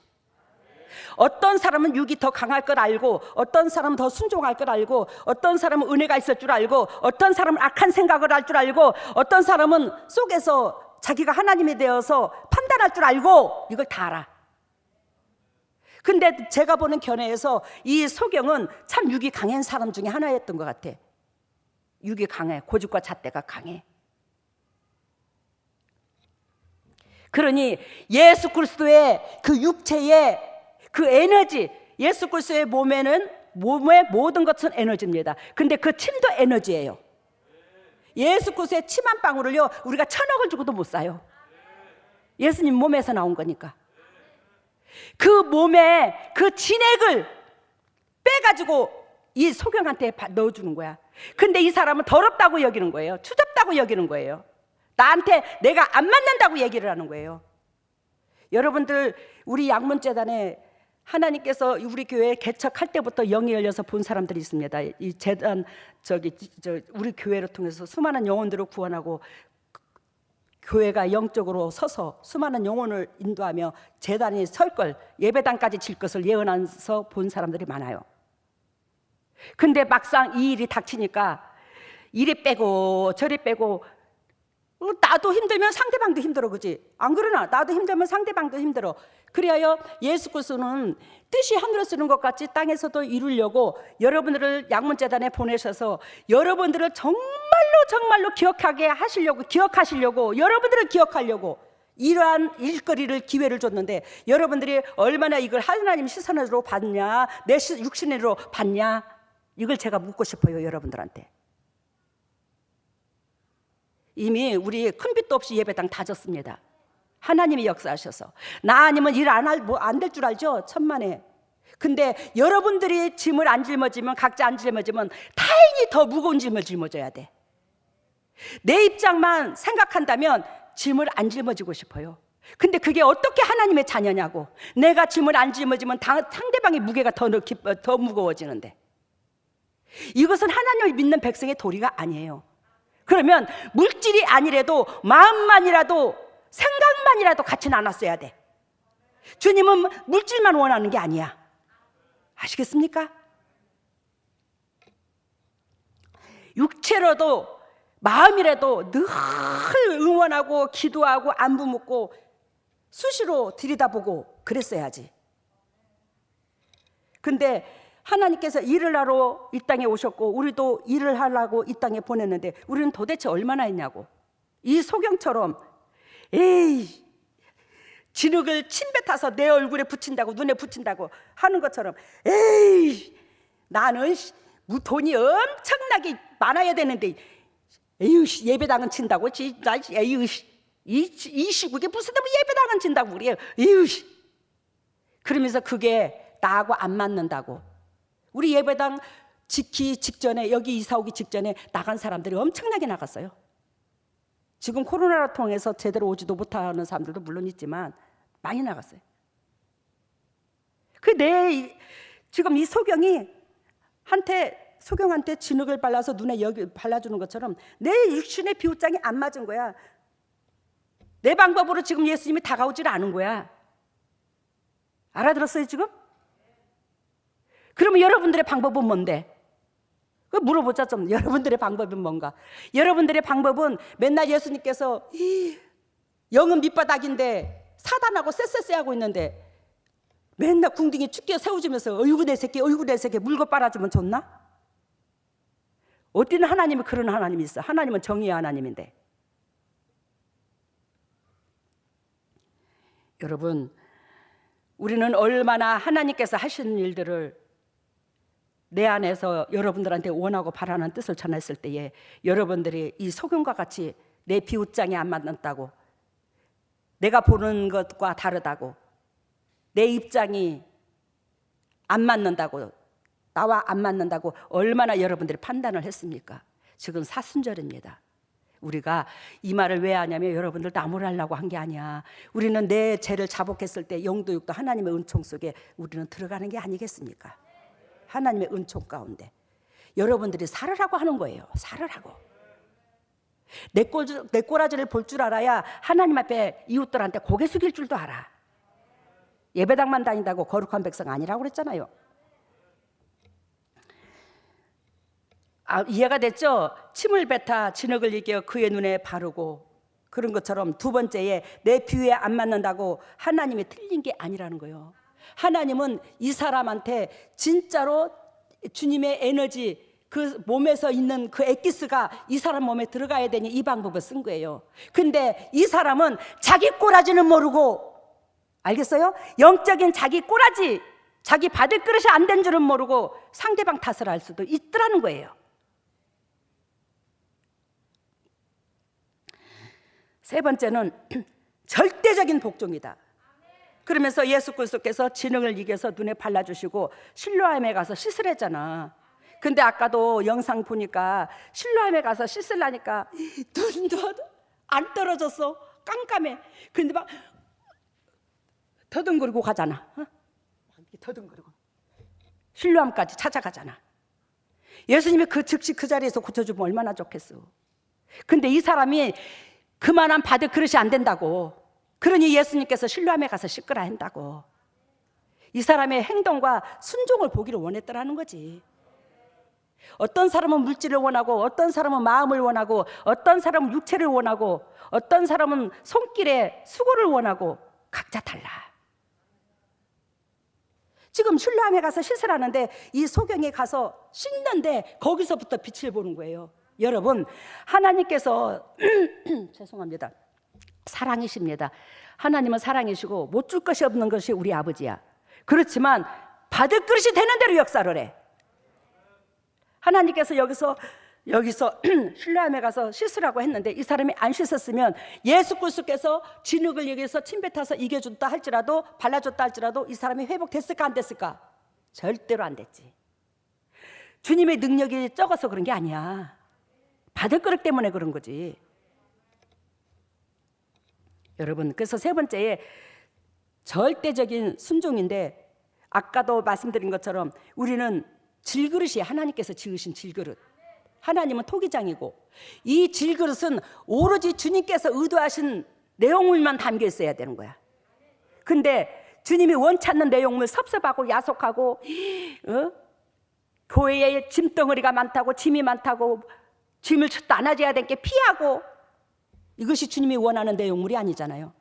[SPEAKER 2] 어떤 사람은 육이 더 강할 걸 알고, 어떤 사람은 더 순종할 걸 알고, 어떤 사람은 은혜가 있을 줄 알고, 어떤 사람은 악한 생각을 할 줄 알고, 어떤 사람은 속에서 자기가 하나님이 되어서 판단할 줄 알고, 이걸 다 알아. 근데 제가 보는 견해에서 이 소경은 참 육이 강한 사람 중에 하나였던 것 같아. 육이 강해. 고집과 잣대가 강해. 그러니 예수 그리스도의 그 육체의 그 에너지, 예수 그리스도의 몸에는 몸의 모든 것은 에너지입니다. 근데 그 침도 에너지예요. 예수 그리스도의 침 한 방울을요 우리가 1,000억을 주고도 못 사요. 예수님 몸에서 나온 거니까. 그 몸에 그 진액을 빼가지고 이 소경한테 넣어주는 거야. 근데 이 사람은 더럽다고 여기는 거예요. 추잡다고 여기는 거예요. 나한테 내가 안 맞는다고 얘기를 하는 거예요. 여러분들, 우리 양문재단에 하나님께서 우리 교회 개척할 때부터 영이 열려서 본 사람들이 있습니다. 이 재단 우리 교회를 통해서 수많은 영혼들을 구원하고 교회가 영적으로 서서 수많은 영혼을 인도하며 재단이 설 걸, 예배당까지 질 것을 예언해서 본 사람들이 많아요. 근데 막상 이 일이 닥치니까 이리 빼고 저리 빼고, 나도 힘들면 상대방도 힘들어, 그지? 안 그러나? 나도 힘들면 상대방도 힘들어. 그리하여 예수 그리스도는 뜻이 하늘에 쓰는 것 같이 땅에서도 이루려고 여러분들을 양문재단에 보내셔서 여러분들을 정말로 기억하게 하시려고, 기억하시려고, 여러분들을 기억하려고 이러한 일거리를, 기회를 줬는데 여러분들이 얼마나 이걸 하나님 시선으로 봤냐, 내 육신으로 봤냐, 이걸 제가 묻고 싶어요, 여러분들한테. 이미 우리 큰 빚도 없이 예배당 다 졌습니다. 하나님이 역사하셔서. 나 아니면 일 안 될 줄 알죠? 천만에. 근데 여러분들이 짐을 안 짊어지면, 각자 안 짊어지면 타인이 더 무거운 짐을 짊어져야 돼. 내 입장만 생각한다면 짐을 안 짊어지고 싶어요. 근데 그게 어떻게 하나님의 자녀냐고. 내가 짐을 안 짊어지면 상대방의 무게가 더 무거워지는데. 이것은 하나님을 믿는 백성의 도리가 아니에요. 그러면 물질이 아니라도 마음만이라도, 생각만이라도 같이 나눴어야 돼. 주님은 물질만 원하는 게 아니야. 아시겠습니까? 육체로도 마음이라도 늘 응원하고 기도하고 안부 묻고 수시로 들여다보고 그랬어야지. 근데 하나님께서 일을 하러 이 땅에 오셨고 우리도 일을 하려고 이 땅에 보냈는데 우리는 도대체 얼마나 했냐고. 이 소경처럼 에이, 진흙을 침뱉어서 내 얼굴에 붙인다고, 눈에 붙인다고 하는 것처럼, 에이, 나는 돈이 엄청나게 많아야 되는데 에휴, 예배당은 친다고. 에휴, 이 시국에 무슨 예배당은 친다고 그래요. 에휴. 그러면서 그게 나하고 안 맞는다고. 우리 예배당 짓기 직전에, 여기 이사 오기 직전에 나간 사람들이 엄청나게 나갔어요. 지금 코로나를 통해서 제대로 오지도 못하는 사람들도 물론 있지만 많이 나갔어요. 지금 이 소경한테 진흙을 발라서 눈에 여기 발라주는 것처럼 내 육신의 비웃장이 안 맞은 거야. 내 방법으로 지금 예수님이 다가오질 않은 거야. 알아들었어요 지금? 그러면 여러분들의 방법은 뭔데? 물어보자 좀. 여러분들의 방법은 뭔가? 여러분들의 방법은 맨날 예수님께서 영은 밑바닥인데 사단하고 쎄쎄쎄하고 있는데 맨날 궁둥이 축게 세워주면서 어이구 내 새끼 물고 빨아주면 좋나? 어떤 하나님이 그런 하나님이 있어? 하나님은 정의의 하나님인데. 여러분, 우리는 얼마나 하나님께서 하시는 일들을 내 안에서 여러분들한테 원하고 바라는 뜻을 전했을 때에 여러분들이 이 소경과 같이 내 비웃장이 안 맞는다고, 내가 보는 것과 다르다고, 내 입장이 안 맞는다고, 나와 안 맞는다고 얼마나 여러분들이 판단을 했습니까? 지금 사순절입니다. 우리가 이 말을 왜 하냐면 여러분들 나무라려고 한 게 아니야. 우리는 내 죄를 자복했을 때 영도 육도 하나님의 은총 속에 우리는 들어가는 게 아니겠습니까? 하나님의 은총 가운데 여러분들이 살으라고 하는 거예요. 살으라고. 내 꼬라지를 볼 줄 알아야 하나님 앞에 이웃들한테 고개 숙일 줄도 알아. 예배당만 다닌다고 거룩한 백성 아니라고 그랬잖아요. 이해가 됐죠? 침을 뱉어 진흙을 이겨 그의 눈에 바르고, 그런 것처럼 두 번째에 내 비유에 안 맞는다고 하나님이 틀린 게 아니라는 거예요. 하나님은 이 사람한테 진짜로 주님의 에너지, 그 몸에서 있는 그 엑기스가 이 사람 몸에 들어가야 되니 이 방법을 쓴 거예요. 근데 이 사람은 자기 꼬라지는 모르고, 알겠어요? 영적인 자기 꼬라지, 자기 받을 그릇이 안 된 줄은 모르고 상대방 탓을 할 수도 있더라는 거예요. 세 번째는 절대적인 복종이다. 그러면서 예수 그리스도께서 진흙을 이겨서 눈에 발라주시고 실로암에 가서 씻으랬잖아. 근데 아까도 영상 보니까 실로암에 가서 씻으려니까 눈도 안 떨어졌어. 깜깜해. 근데 막 더듬거리고 가잖아. 더듬거리고 실로암까지 찾아가잖아. 예수님이 그 즉시 그 자리에서 고쳐주면 얼마나 좋겠어. 근데 이 사람이 그만한 받을 그릇이 안 된다고. 그러니 예수님께서 실로암에 가서 씻으라 한다고. 이 사람의 행동과 순종을 보기를 원했더라는 거지. 어떤 사람은 물질을 원하고, 어떤 사람은 마음을 원하고, 어떤 사람은 육체를 원하고, 어떤 사람은 손길에 수고를 원하고, 각자 달라. 지금 실로암에 가서 씻으라는데 이 소경에 가서 씻는데 거기서부터 빛을 보는 거예요. 여러분, 하나님께서 죄송합니다. 사랑이십니다. 하나님은 사랑이시고 못 줄 것이 없는 것이 우리 아버지야. 그렇지만 받을 그릇이 되는 대로 역사를 해. 하나님께서 여기서 실로암에 가서 씻으라고 했는데 이 사람이 안 씻었으면 예수 그리스도께서 진흙을 여기서 침 뱉어서 이겨줬다 할지라도, 발라줬다 할지라도 이 사람이 회복됐을까 안 됐을까? 절대로 안 됐지. 주님의 능력이 적어서 그런 게 아니야. 받을 그릇 때문에 그런 거지. 여러분, 그래서 세 번째에 절대적인 순종인데, 아까도 말씀드린 것처럼 우리는 질그릇이 하나님께서 지으신 질그릇. 하나님은 토기장이고 이 질그릇은 오로지 주님께서 의도하신 내용물만 담겨 있어야 되는 거야. 근데 주님이 원치 않는 내용물, 섭섭하고 야속하고, 교회에 짐덩어리가 많다고, 짐이 많다고, 짐을 나눠줘야 될 게 피하고, 이것이 주님이 원하는 내용물이 아니잖아요.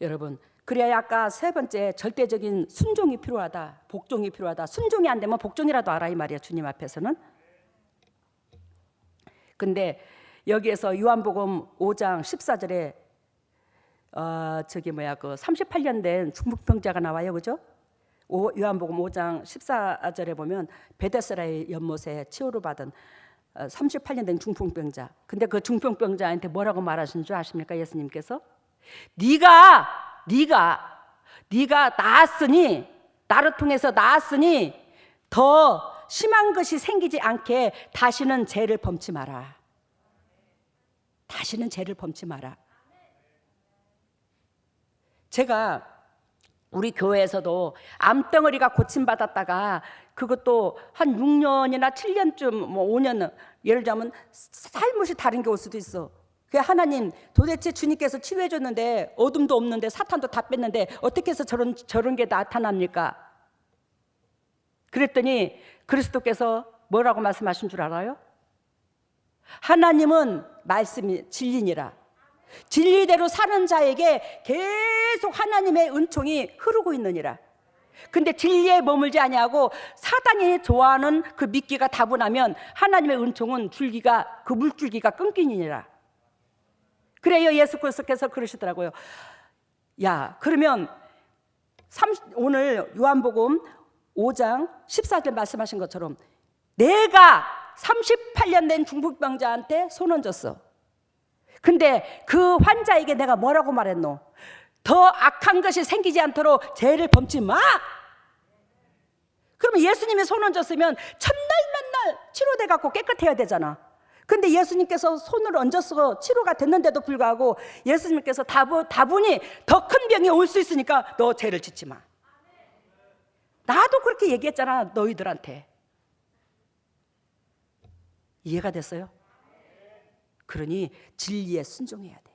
[SPEAKER 2] 여러분, 그래야 아까 세 번째 절대적인 순종이 필요하다, 복종이 필요하다. 순종이 안 되면 복종이라도 알아 이 말이야, 주님 앞에서는. 근데 여기에서 요한복음 5장 14절에 그 38년 된 중풍병자가 나와요, 그죠? 요한복음 5장 14절에 보면 베데스다의 연못에 치유를 받은 38년 된 중풍병자. 근데 그 중풍병자한테 뭐라고 말하신 줄 아십니까? 예수님께서 네가 나았으니, 나를 통해서 나았으니 더 심한 것이 생기지 않게 다시는 죄를 범치 마라. 다시는 죄를 범치 마라. 제가 우리 교회에서도 암덩어리가 고침받았다가 그것도 한 6년이나 7년쯤, 5년, 예를 들자면 살못이 다른 게 올 수도 있어. 그 하나님, 도대체 주님께서 치유해 줬는데 어둠도 없는데 사탄도 다 뺐는데 어떻게 해서 저런 게 나타납니까? 그랬더니 그리스도께서 뭐라고 말씀하신 줄 알아요? 하나님은 말씀이 진리니라. 진리대로 사는 자에게 계속 하나님의 은총이 흐르고 있느니라. 근데 진리에 머물지 아니하고 사단이 좋아하는 그 미끼가 다분하면 하나님의 은총은 줄기가, 그 물줄기가 끊기니라. 그래요, 예수 그리스도께서 그러시더라고요. 야, 그러면 오늘 요한복음 5장 14절 말씀하신 것처럼 내가 38년 된 중풍병자한테 손 얹었어. 근데 그 환자에게 내가 뭐라고 말했노? 더 악한 것이 생기지 않도록 죄를 범치 마. 그러면 예수님이 손 얹었으면 첫날 맨날 치료돼 갖고 깨끗해야 되잖아. 근데 예수님께서 손을 얹어서 치료가 됐는데도 불구하고 예수님께서 다분히 더 큰 병이 올 수 있으니까 너 죄를 짓지 마. 나도 그렇게 얘기했잖아, 너희들한테. 이해가 됐어요? 그러니 진리에 순종해야 돼.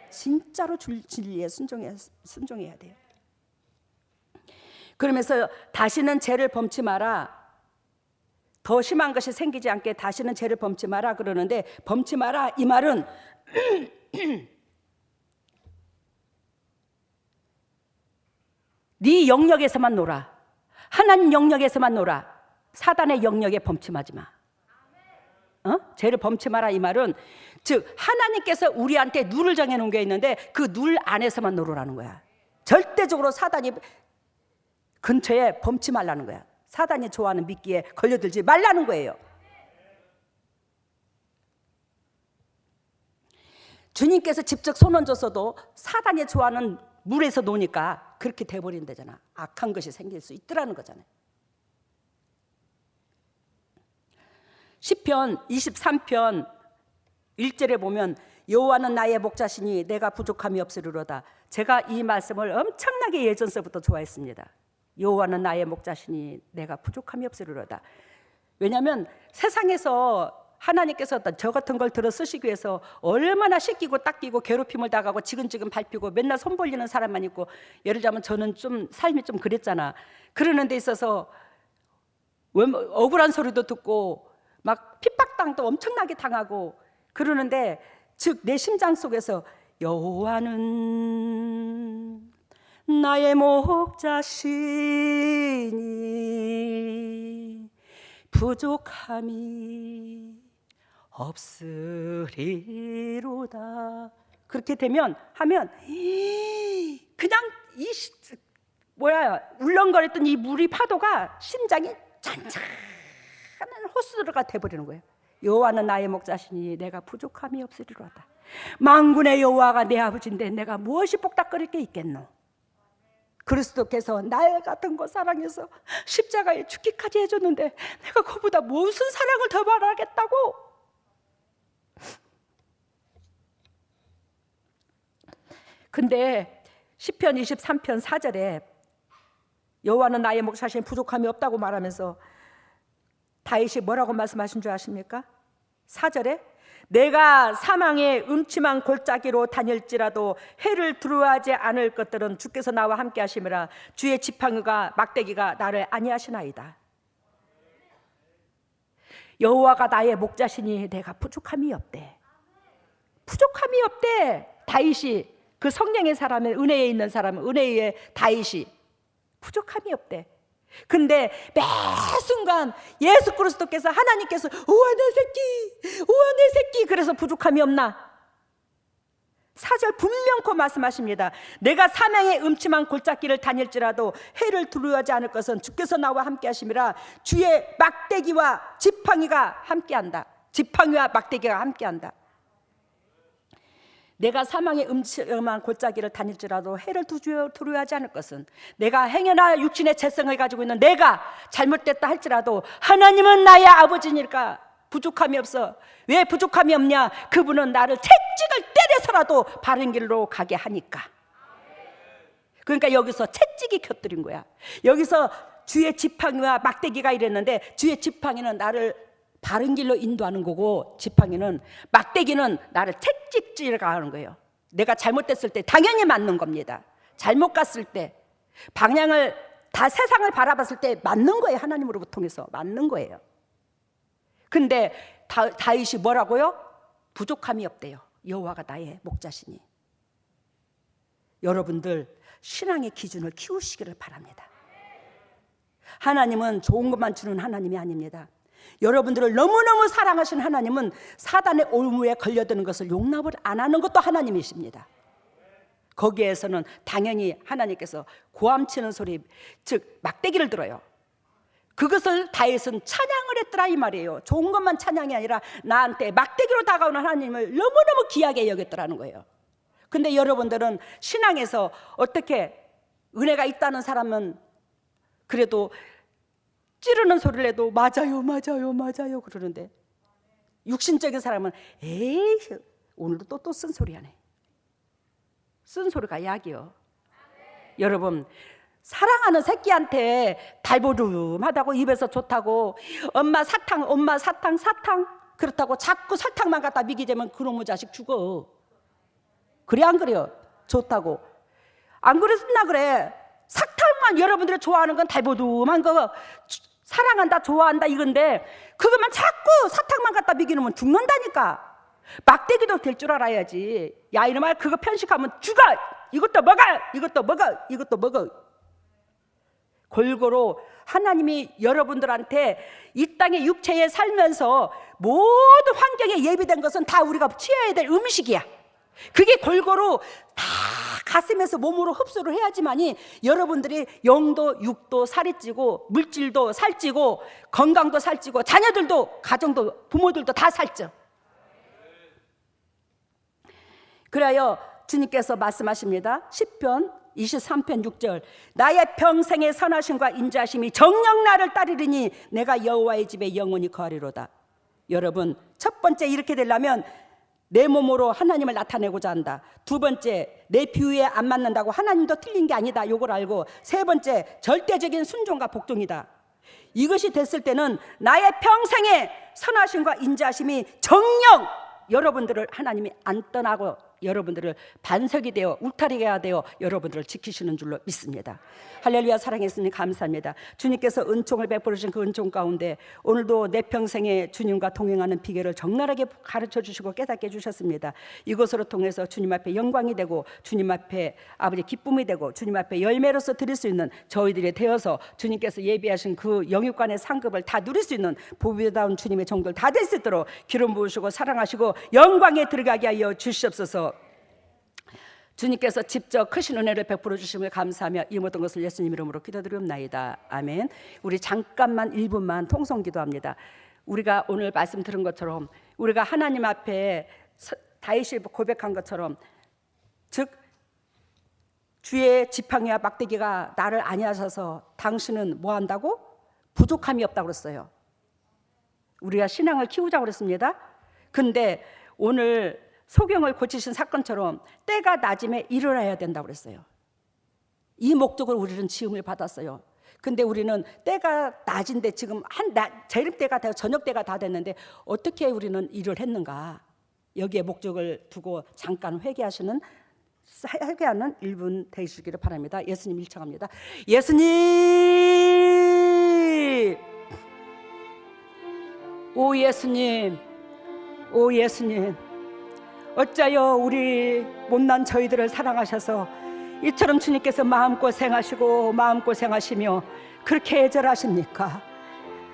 [SPEAKER 2] 진짜로 진리에 순종해야 돼요. 그러면서 다시는 죄를 범치 마라. 더 심한 것이 생기지 않게 다시는 죄를 범치 마라 그러는데, 범치 마라 이 말은 네 영역에서만 놀아. 하나님 영역에서만 놀아. 사단의 영역에 범침하지 마. 죄를 범침하라 이 말은 즉 하나님께서 우리한테 룰을 정해놓은 게 있는데 그 룰 안에서만 놀으라는 거야. 절대적으로 사단이 근처에 범치 말라는 거야. 사단이 좋아하는 미끼에 걸려들지 말라는 거예요. 주님께서 직접 손 얹었어도 사단이 좋아하는 물에서 노니까 그렇게 돼버린다잖아. 악한 것이 생길 수 있더라는 거잖아요. 시편 23편 1절에 보면 여호와는 나의 목자시니 내가 부족함이 없으리로다. 제가 이 말씀을 엄청나게 예전서부터 좋아했습니다. 여호와는 나의 목자시니 내가 부족함이 없으리로다. 왜냐하면 세상에서 하나님께서 저 같은 걸 들어 쓰시기 위해서 얼마나 씻기고 닦이고 괴롭힘을 당하고 지근지근 밟히고 맨날 손 벌리는 사람만 있고, 예를 들자면 저는 좀 삶이 좀 그랬잖아. 그러는 데 있어서 억울한 소리도 듣고 막 핍박당도 엄청나게 당하고 그러는데 즉 내 심장 속에서 여호와는 나의 목자시니 부족함이 없으리로다. 그렇게 되면 하면 그냥 울렁거렸던 이 물이 파도가 심장이 잔잔한 호수가 돼버리는 거예요. 여호와는 나의 목자시니 내가 부족함이 없으리로다. 만군의 여호와가 내 아버지인데 내가 무엇이 복닥거릴 게 있겠노. 그리스도께서 나 같은 거 사랑해서 십자가에 죽기까지 해줬는데 내가 그보다 무슨 사랑을 더 바라겠다고. 근데 시편 23편 4절에 여호와는 나의 목자시니 부족함이 없다고 말하면서 다윗이 뭐라고 말씀하신 줄 아십니까? 4절에 내가 사망의 음침한 골짜기로 다닐지라도 해를 두려워하지 않을 것들은 주께서 나와 함께 하심이라. 주의 지팡이가 막대기가 나를 안위하시나이다. 여호와가 나의 목자시니 내가 부족함이 없대. 부족함이 없대. 다윗이, 그 성령의 사람은, 은혜에 있는 사람은, 은혜의 다윗이 부족함이 없대. 근데 매 순간 예수 그리스도께서, 하나님께서 우와 내 새끼, 우와 내 새끼, 그래서 부족함이 없나? 4절 분명코 말씀하십니다. 내가 사망의 음침한 골짜기를 다닐지라도 해를 두려워하지 않을 것은 주께서 나와 함께 하심이라. 주의 막대기와 지팡이가 함께한다. 지팡이와 막대기가 함께한다. 내가 사망의 음침한 골짜기를 다닐지라도 해를 두려워하지 않을 것은, 내가 행여나 육신의 재성을 가지고 있는 내가 잘못됐다 할지라도 하나님은 나의 아버지니까 부족함이 없어. 왜 부족함이 없냐? 그분은 나를 채찍을 때려서라도 바른 길로 가게 하니까. 그러니까 여기서 채찍이 곁들인 거야. 여기서 주의 지팡이와 막대기가 이랬는데, 주의 지팡이는 나를 바른 길로 인도하는 거고, 지팡이는, 막대기는 나를 채찍질을 하는 거예요. 내가 잘못됐을 때 당연히 맞는 겁니다. 잘못 갔을 때, 방향을 다 세상을 바라봤을 때 맞는 거예요. 하나님으로부터 통해서 맞는 거예요. 근데 다윗이 뭐라고요? 부족함이 없대요. 여호와가 나의 목자시니. 여러분들 신앙의 기준을 키우시기를 바랍니다. 하나님은 좋은 것만 주는 하나님이 아닙니다. 여러분들을 너무너무 사랑하신 하나님은 사단의 올무에 걸려드는 것을 용납을 안 하는 것도 하나님이십니다. 거기에서는 당연히 하나님께서 고함치는 소리, 즉 막대기를 들어요. 그것을 다윗은 찬양을 했더라 이 말이에요. 좋은 것만 찬양이 아니라 나한테 막대기로 다가오는 하나님을 너무너무 귀하게 여겼더라는 거예요. 근데 여러분들은 신앙에서 어떻게, 은혜가 있다는 사람은 그래도 찌르는 소리를 해도 맞아요 맞아요 맞아요 그러는데, 육신적인 사람은 에이 오늘도 또 쓴소리 하네. 쓴소리가 약이요. 여러분, 사랑하는 새끼한테 달보름하다고 입에서 좋다고 엄마 사탕 그렇다고 자꾸 설탕만 갖다 미기재면 그놈의 자식 죽어. 그래 안 그래요? 좋다고 안 그랬나 그래. 사탕만, 여러분들이 좋아하는 건 달보름한 거, 사랑한다 좋아한다 이건데, 그것만 자꾸 사탕만 갖다 미기면 죽는다니까. 막대기도 될 줄 알아야지. 야 이놈아 그거 편식하면 죽어. 이것도 먹어, 이것도 먹어, 이것도 먹어. 골고루 하나님이 여러분들한테 이 땅의 육체에 살면서 모든 환경에 예비된 것은 다 우리가 취해야 될 음식이야. 그게 골고루 다 가슴에서 몸으로 흡수를 해야지만이 여러분들이 영도 육도 살이 찌고 물질도 살찌고 건강도 살찌고 자녀들도 가정도 부모들도 다 살쪄. 그래요 주님께서 말씀하십니다. 시편 23편 6절 나의 평생의 선하심과 인자심이 정녕 나를 따르리니 내가 여호와의 집에 영원히 거하리로다. 여러분 첫 번째 이렇게 되려면 내 몸으로 하나님을 나타내고자 한다. 두 번째 내 비유에 안 맞는다고 하나님도 틀린 게 아니다. 요걸 알고 세 번째 절대적인 순종과 복종이다. 이것이 됐을 때는 나의 평생의 선하심과 인자심이 정녕 여러분들을 하나님이 안 떠나고 여러분들을 반석이 되어 울타리가 되어 여러분들을 지키시는 줄로 믿습니다. 할렐루야. 사랑해 주님 감사합니다. 주님께서 은총을 베풀어 주신 그 은총 가운데 오늘도 내 평생에 주님과 동행하는 비결을 적나라하게 가르쳐 주시고 깨닫게 해주셨습니다. 이것으로 통해서 주님 앞에 영광이 되고 주님 앞에 아버지 기쁨이 되고 주님 앞에 열매로서 드릴 수 있는 저희들이 되어서 주님께서 예비하신 그 영육간의 상급을 다 누릴 수 있는 보배다운 주님의 종들 다 될 수 있도록 기름 부으시고 사랑하시고 영광에 들어가게 하여 주시옵소서. 주님께서 직접 크신 은혜를 베풀어 주심을 감사하며 이 모든 것을 예수님 이름으로 기도드리옵나이다. 아멘. 우리 잠깐만 1분만 통성 기도합니다. 우리가 오늘 말씀 들은 것처럼 우리가 하나님 앞에 다윗이 고백한 것처럼 즉 주의 지팡이와 막대기가 나를 아니하셔서 당신은 뭐 한다고? 부족함이 없다고 그랬어요. 우리가 신앙을 키우자고 그랬습니다. 근데 오늘 소경을 고치신 사건처럼 때가 낮음에 일어나야 된다고 그랬어요. 이 목적으로 우리는 지음을 받았어요. 근데 우리는 때가 낮인데 지금 재림 때가 되고 저녁 때가 다 됐는데 어떻게 우리는 일을 했는가? 여기에 목적을 두고 잠깐 회개하는 1분 되시기를 바랍니다. 예수님 일청합니다. 예수님, 오 예수님, 오 예수님, 어찌하여 우리 못난 저희들을 사랑하셔서 이처럼 주님께서 마음고생하시며 그렇게 애절하십니까?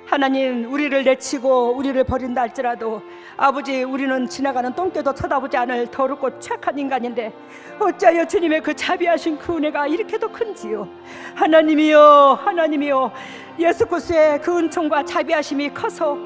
[SPEAKER 2] 하나님, 우리를 내치고 우리를 버린다 할지라도 아버지, 우리는 지나가는 똥개도 쳐다보지 않을 더럽고 착한 인간인데 어찌하여 주님의 그 자비하신 그 은혜가 이렇게도 큰지요. 하나님이여, 예수 그리스도의 그 은총과 자비하심이 커서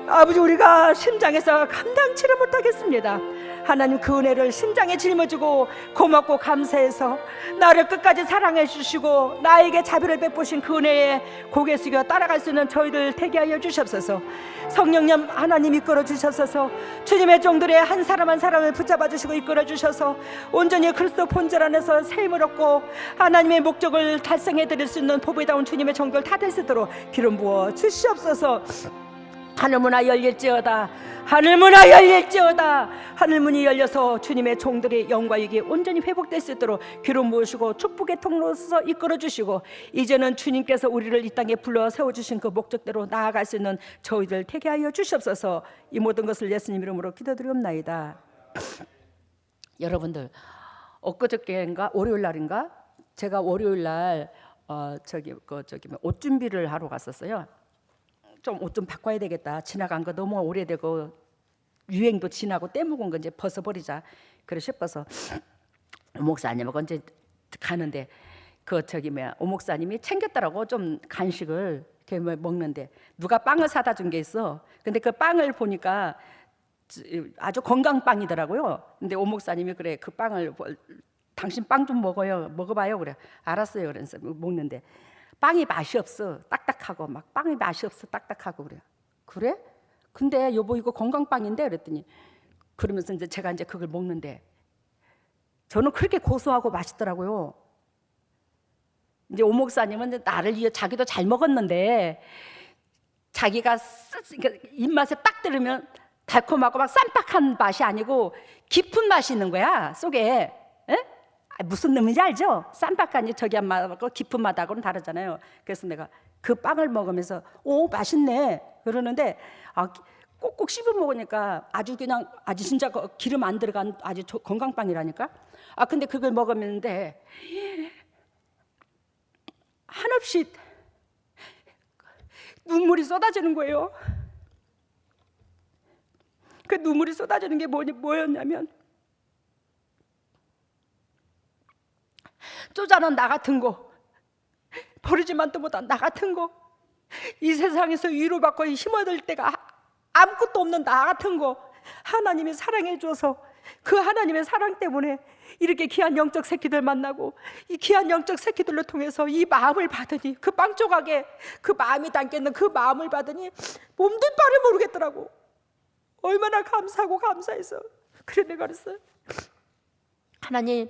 [SPEAKER 2] 아버지, 우리가 심장에서 감당치를 못하겠습니다. 하나님, 그 은혜를 심장에 짊어지고 고맙고 감사해서 나를 끝까지 사랑해 주시고 나에게 자비를 베푸신 그 은혜에 고개 숙여 따라갈 수 있는 저희들 되게 하여 주시옵소서. 성령님 하나님 이끌어 주셔서 주님의 종들의 한 사람 한 사람을 붙잡아 주시고 이끌어 주셔서 온전히 그리스도 본질 안에서 셈을 얻고 하나님의 목적을 달성해 드릴 수 있는 보배다운 주님의 종들 다 될 수 있도록 기름 부어 주시옵소서. 하늘문이 열릴지어다. 하늘문이 열려서 주님의 종들의 영과 이익이 온전히 회복될 수 있도록 기름 부으시고 축복의 통로로서 이끌어 주시고 이제는 주님께서 우리를 이 땅에 불러 세워주신 그 목적대로 나아갈 수 있는 저희들 되게 하여 주시옵소서. 이 모든 것을 예수님 이름으로 기도드리옵나이다. 여러분들, 엊그저께인가 월요일 날인가 제가 월요일 날 옷 준비를 하러 갔었어요. 좀 옷 좀 바꿔야 되겠다. 지나간 거 너무 오래되고 유행도 지나고 때 묵은 거 이제 벗어버리자. 그래 싶어서 오 목사님하고 이제 가는데 오 목사님이 챙겼더라고. 좀 간식을 이렇게 먹는데 누가 빵을 사다 준 게 있어. 근데 그 빵을 보니까 아주 건강빵이더라고요. 근데 오 목사님이 그래, 그 빵을 당신 빵 좀 먹어봐요. 그래. 알았어요. 그래서 먹는데 빵이 맛이 없어. 딱딱하고 막 빵이 맛이 없어. 딱딱하고 그래? 근데 여보 이거 건강빵인데 그랬더니 그러면서 이제 제가 이제 그걸 먹는데 저는 그렇게 고소하고 맛있더라고요. 이제 오 목사님은 이제 나를 위해 자기도 잘 먹었는데 자기가 입맛에 딱 들으면 달콤하고 막 쌈박한 맛이 아니고 깊은 맛이 있는 거야 속에. 무슨 놈인지 알죠? 쌈박하니 저기 한 맛하고 깊은 맛하고는 다르잖아요. 그래서 내가 그 빵을 먹으면서 오 맛있네 그러는데 꼭꼭 씹어 먹으니까 아주 진짜 기름 안 들어간 아주 건강빵이라니까. 근데 그걸 먹으면데 한없이 눈물이 쏟아지는 거예요. 그 눈물이 쏟아지는 게 뭐였냐면 쪼잔한 나 같은 거, 버리지만도 못한 나 같은 거, 이 세상에서 위로받고 힘 얻을 때가 아무것도 없는 나 같은 거 하나님이 사랑해 줘서 그 하나님의 사랑 때문에 이렇게 귀한 영적 새끼들 만나고 이 귀한 영적 새끼들로 통해서 이 마음을 받으니 그 빵 조각에 그 마음이 담겨있는 그 마음을 받으니 몸둘 바를 모르겠더라고. 얼마나 감사하고 감사해서 그래 내가 그랬어요. 하나님,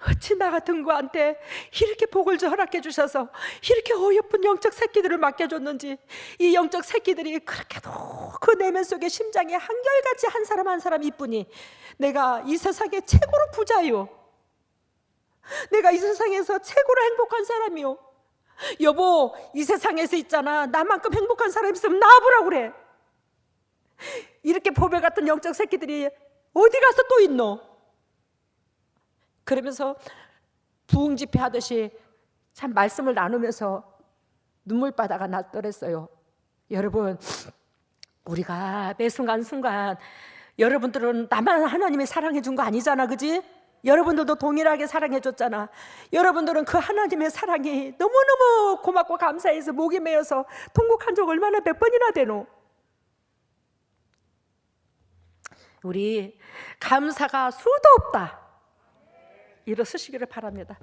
[SPEAKER 2] 어찌 나 같은 거한테 이렇게 복을 허락해 주셔서 이렇게 어여쁜 영적 새끼들을 맡겨줬는지, 이 영적 새끼들이 그렇게도 그 내면 속에 심장에 한결같이 한 사람 한 사람 이쁘니 내가 이 세상에 최고로 부자요, 내가 이 세상에서 최고로 행복한 사람이요. 여보, 이 세상에서 있잖아, 나만큼 행복한 사람 있으면 나와보라고 그래. 이렇게 보배 같은 영적 새끼들이 어디 가서 또 있노? 그러면서 부흥 집회 하듯이 참 말씀을 나누면서 눈물바다가 났더랬어요. 여러분, 우리가 매 순간순간, 여러분들은 나만 하나님이 사랑해 준 거 아니잖아, 그지? 여러분들도 동일하게 사랑해 줬잖아. 여러분들은 그 하나님의 사랑이 너무너무 고맙고 감사해서 목이 메어서 통곡한 적 얼마나 몇 번이나 되노? 우리 감사가 수도 없다, 일어서시기를 바랍니다.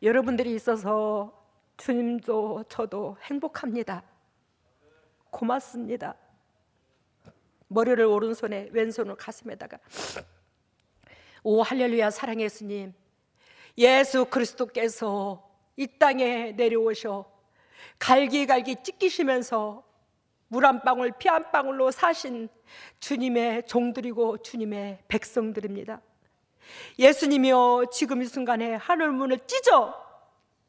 [SPEAKER 2] 여러분들이 있어서 주님도 저도 행복합니다. 고맙습니다. 머리를 오른손에 왼손을 가슴에다가, 오 할렐루야 사랑의 예수님, 예수 그리스도께서 이 땅에 내려오셔 갈기갈기 찢기시면서 물 한 방울 피 한 방울로 사신 주님의 종들이고 주님의 백성들입니다. 예수님이여, 지금 이 순간에 하늘 문을 찢어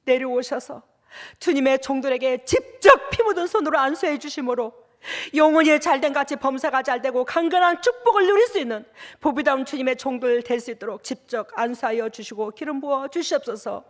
[SPEAKER 2] 내려오셔서 주님의 종들에게 직접 피 묻은 손으로 안수해 주심으로 영혼이 잘된 같이 범사가 잘되고 강건한 축복을 누릴 수 있는 보비다운 주님의 종들 될 수 있도록 직접 안수하여 주시고 기름 부어 주시옵소서.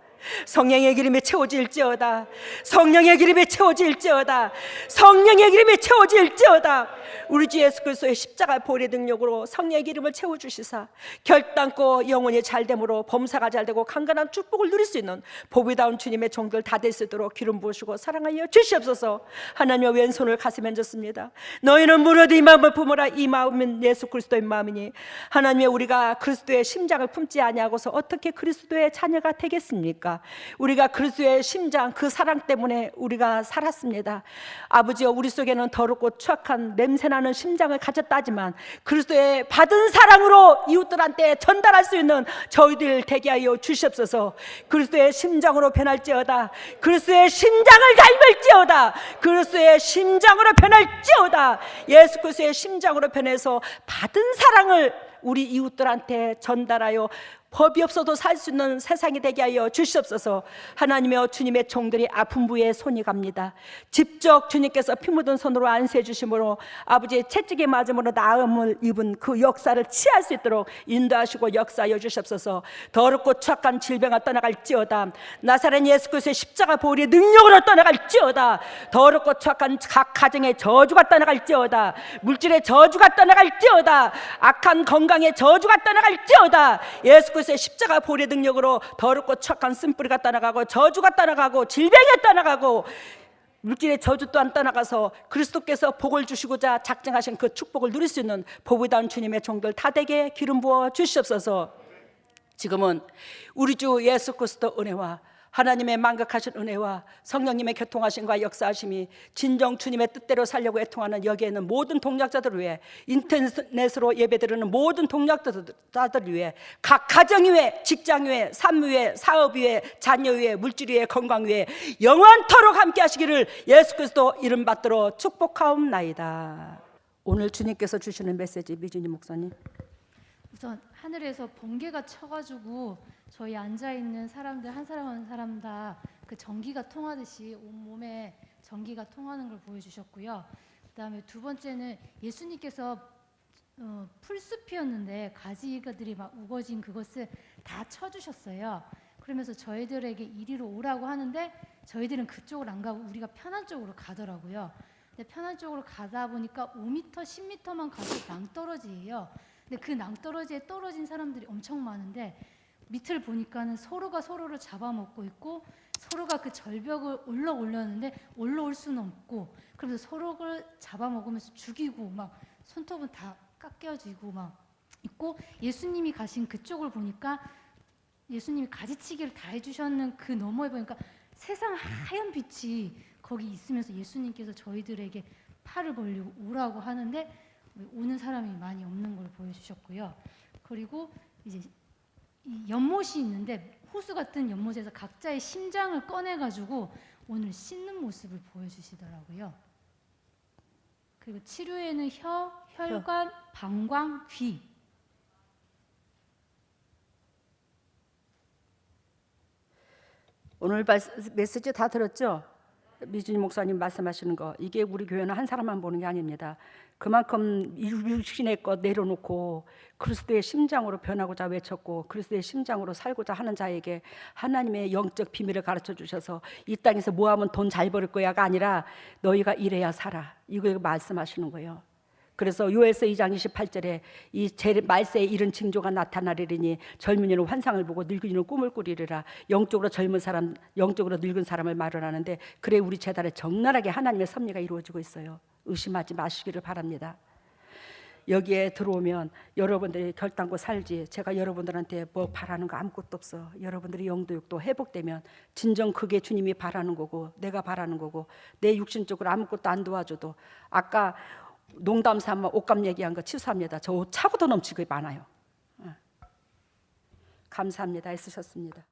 [SPEAKER 2] 성령의 기름이 채워질지어다, 성령의 기름이 채워질지어다, 성령의 기름이 채워질지어다. 우리 주 예수 그리스도의 십자가 보혈의 능력으로 성령의 기름을 채워주시사 결단코 영혼이 잘됨으로 범사가 잘되고 강건한 축복을 누릴 수 있는 보비다운 주님의 종들 다 될 수 있도록 기름 부으시고 사랑하여 주시옵소서. 하나님의 왼손을 가슴에 얹었습니다. 너희는 무릇 이 마음을 품으라. 이 마음은 예수 그리스도의 마음이니, 하나님의 우리가 그리스도의 심장을 품지 아니하고서 어떻게 그리스도의 자녀가 되겠습니까? 우리가 그리스도의 심장, 그 사랑 때문에 우리가 살았습니다. 아버지여, 우리 속에는 더럽고 추악한 냄새나는 심장을 가졌다 하지만 그리스도의 받은 사랑으로 이웃들한테 전달할 수 있는 저희들 되게 하여 주시옵소서. 그리스도의 심장으로 변할지어다, 그리스도의 심장을 닮을지어다, 그리스도의 심장으로 변할지어다. 예수 그리스도의 심장으로 변해서 받은 사랑을 우리 이웃들한테 전달하여 법이 없어도 살 수 있는 세상이 되게 하여 주시옵소서. 하나님의 주님의 종들이 아픈 부위에 손이 갑니다. 직접 주님께서 피 묻은 손으로 안수해 주심으로 아버지의 채찍에 맞음으로 나음을 입은 그 역사를 치할 수 있도록 인도하시고 역사하여 주시옵소서. 더럽고 추악한 질병을 떠나갈지어다, 나사렛 예수 그리스도의 십자가 보혈의 능력으로 떠나갈지어다. 더럽고 추악한 각 가정의 저주가 떠나갈지어다, 물질의 저주가 떠나갈지어다, 악한 건강의 저주가 떠나갈지어다. 예수 그리스도의 십자가 보혈의 능력으로 더럽고 추악한 쓴뿌리가 떠나가고 저주가 떠나가고 질병이 떠나가고 물질의 저주 또한 떠나가서 그리스도께서 복을 주시고자 작정하신 그 축복을 누릴 수 있는 보배다운 주님의 종들 다 되게 기름 부어 주시옵소서. 지금은 우리 주 예수 그리스도 은혜와 하나님의 만극하신 은혜와 성령님의 교통하심과 역사하심이 진정 주님의 뜻대로 살려고 애통하는 여기에 있는 모든 동역자들을 위해, 인터넷으로 예배드리는 모든 동역자들을 위해, 각 가정 위에, 직장 위에, 삶 위에, 사업 위에, 자녀 위에, 물질 위에, 건강 위에 영원토록 함께 하시기를 예수 그리스도 이름 받들어 축복하옵나이다. 오늘 주님께서 주시는 메시지, 미준이 목사님.
[SPEAKER 3] 우선 하늘에서 번개가 쳐가지고 저희 앉아있는 사람들 한 사람 한 사람 다 그 전기가 통하듯이 온몸에 전기가 통하는 걸 보여주셨고요. 그 다음에 두 번째는 예수님께서 풀숲이었는데 가지들이 막 우거진 그것을 다 쳐주셨어요. 그러면서 저희들에게 이리로 오라고 하는데 저희들은 그쪽을 안 가고 우리가 편한 쪽으로 가더라고요. 근데 편한 쪽으로 가다 보니까 5m, 10m만 가도 낭떠러지예요. 근데 그 낭떠러지에 떨어진 사람들이 엄청 많은데 밑을 보니까는 서로가 서로를 잡아먹고 있고 서로가 그 절벽을 올라오려는데 올라올 수는 없고 그러면서 서로를 잡아먹으면서 죽이고 막 손톱은 다 깎여지고 막 있고 예수님이 가신 그쪽을 보니까 예수님이 가지치기를 다 해주셨는 그 너머에 보니까 세상 하얀 빛이 거기 있으면서 예수님께서 저희들에게 팔을 벌리고 오라고 하는데 오는 사람이 많이 없는 걸 보여주셨고요. 그리고 이제 이 연못이 있는데 호수 같은 연못에서 각자의 심장을 꺼내가지고 오늘 씻는 모습을 보여주시더라고요. 그리고 치료에는 혀, 혈관, 방광, 귀.
[SPEAKER 2] 오늘 메시지 다 들었죠? 미준이 목사님 말씀하시는 거 이게 우리 교회는 한 사람만 보는 게 아닙니다. 그만큼 육신의 것 내려놓고 그리스도의 심장으로 변하고자 외쳤고 그리스도의 심장으로 살고자 하는 자에게 하나님의 영적 비밀을 가르쳐 주셔서 이 땅에서 뭐하면 돈 잘 벌을 거야가 아니라 너희가 이래야 살아 이거 말씀하시는 거예요. 그래서 요엘서 2장 28절에 이 말세에 이른 징조가 나타나리니 젊은이는 환상을 보고 늙은이는 꿈을 꾸리리라. 영적으로 젊은 사람, 영적으로 늙은 사람을 말을 하는데 그래 우리 재단에 적나라하게 하나님의 섭리가 이루어지고 있어요. 의심하지 마시기를 바랍니다. 여기에 들어오면 여러분들이 결단코 살지 제가 여러분들한테 뭐 바라는 거 아무것도 없어. 여러분들이 영도육도 회복되면 진정 그게 주님이 바라는 거고 내가 바라는 거고 내 육신적으로 아무것도 안 도와줘도 아까 농담 삼아 옷감 얘기한 거 취소합니다. 저 옷 차고도 넘치고 많아요. 감사합니다. 애쓰셨습니다.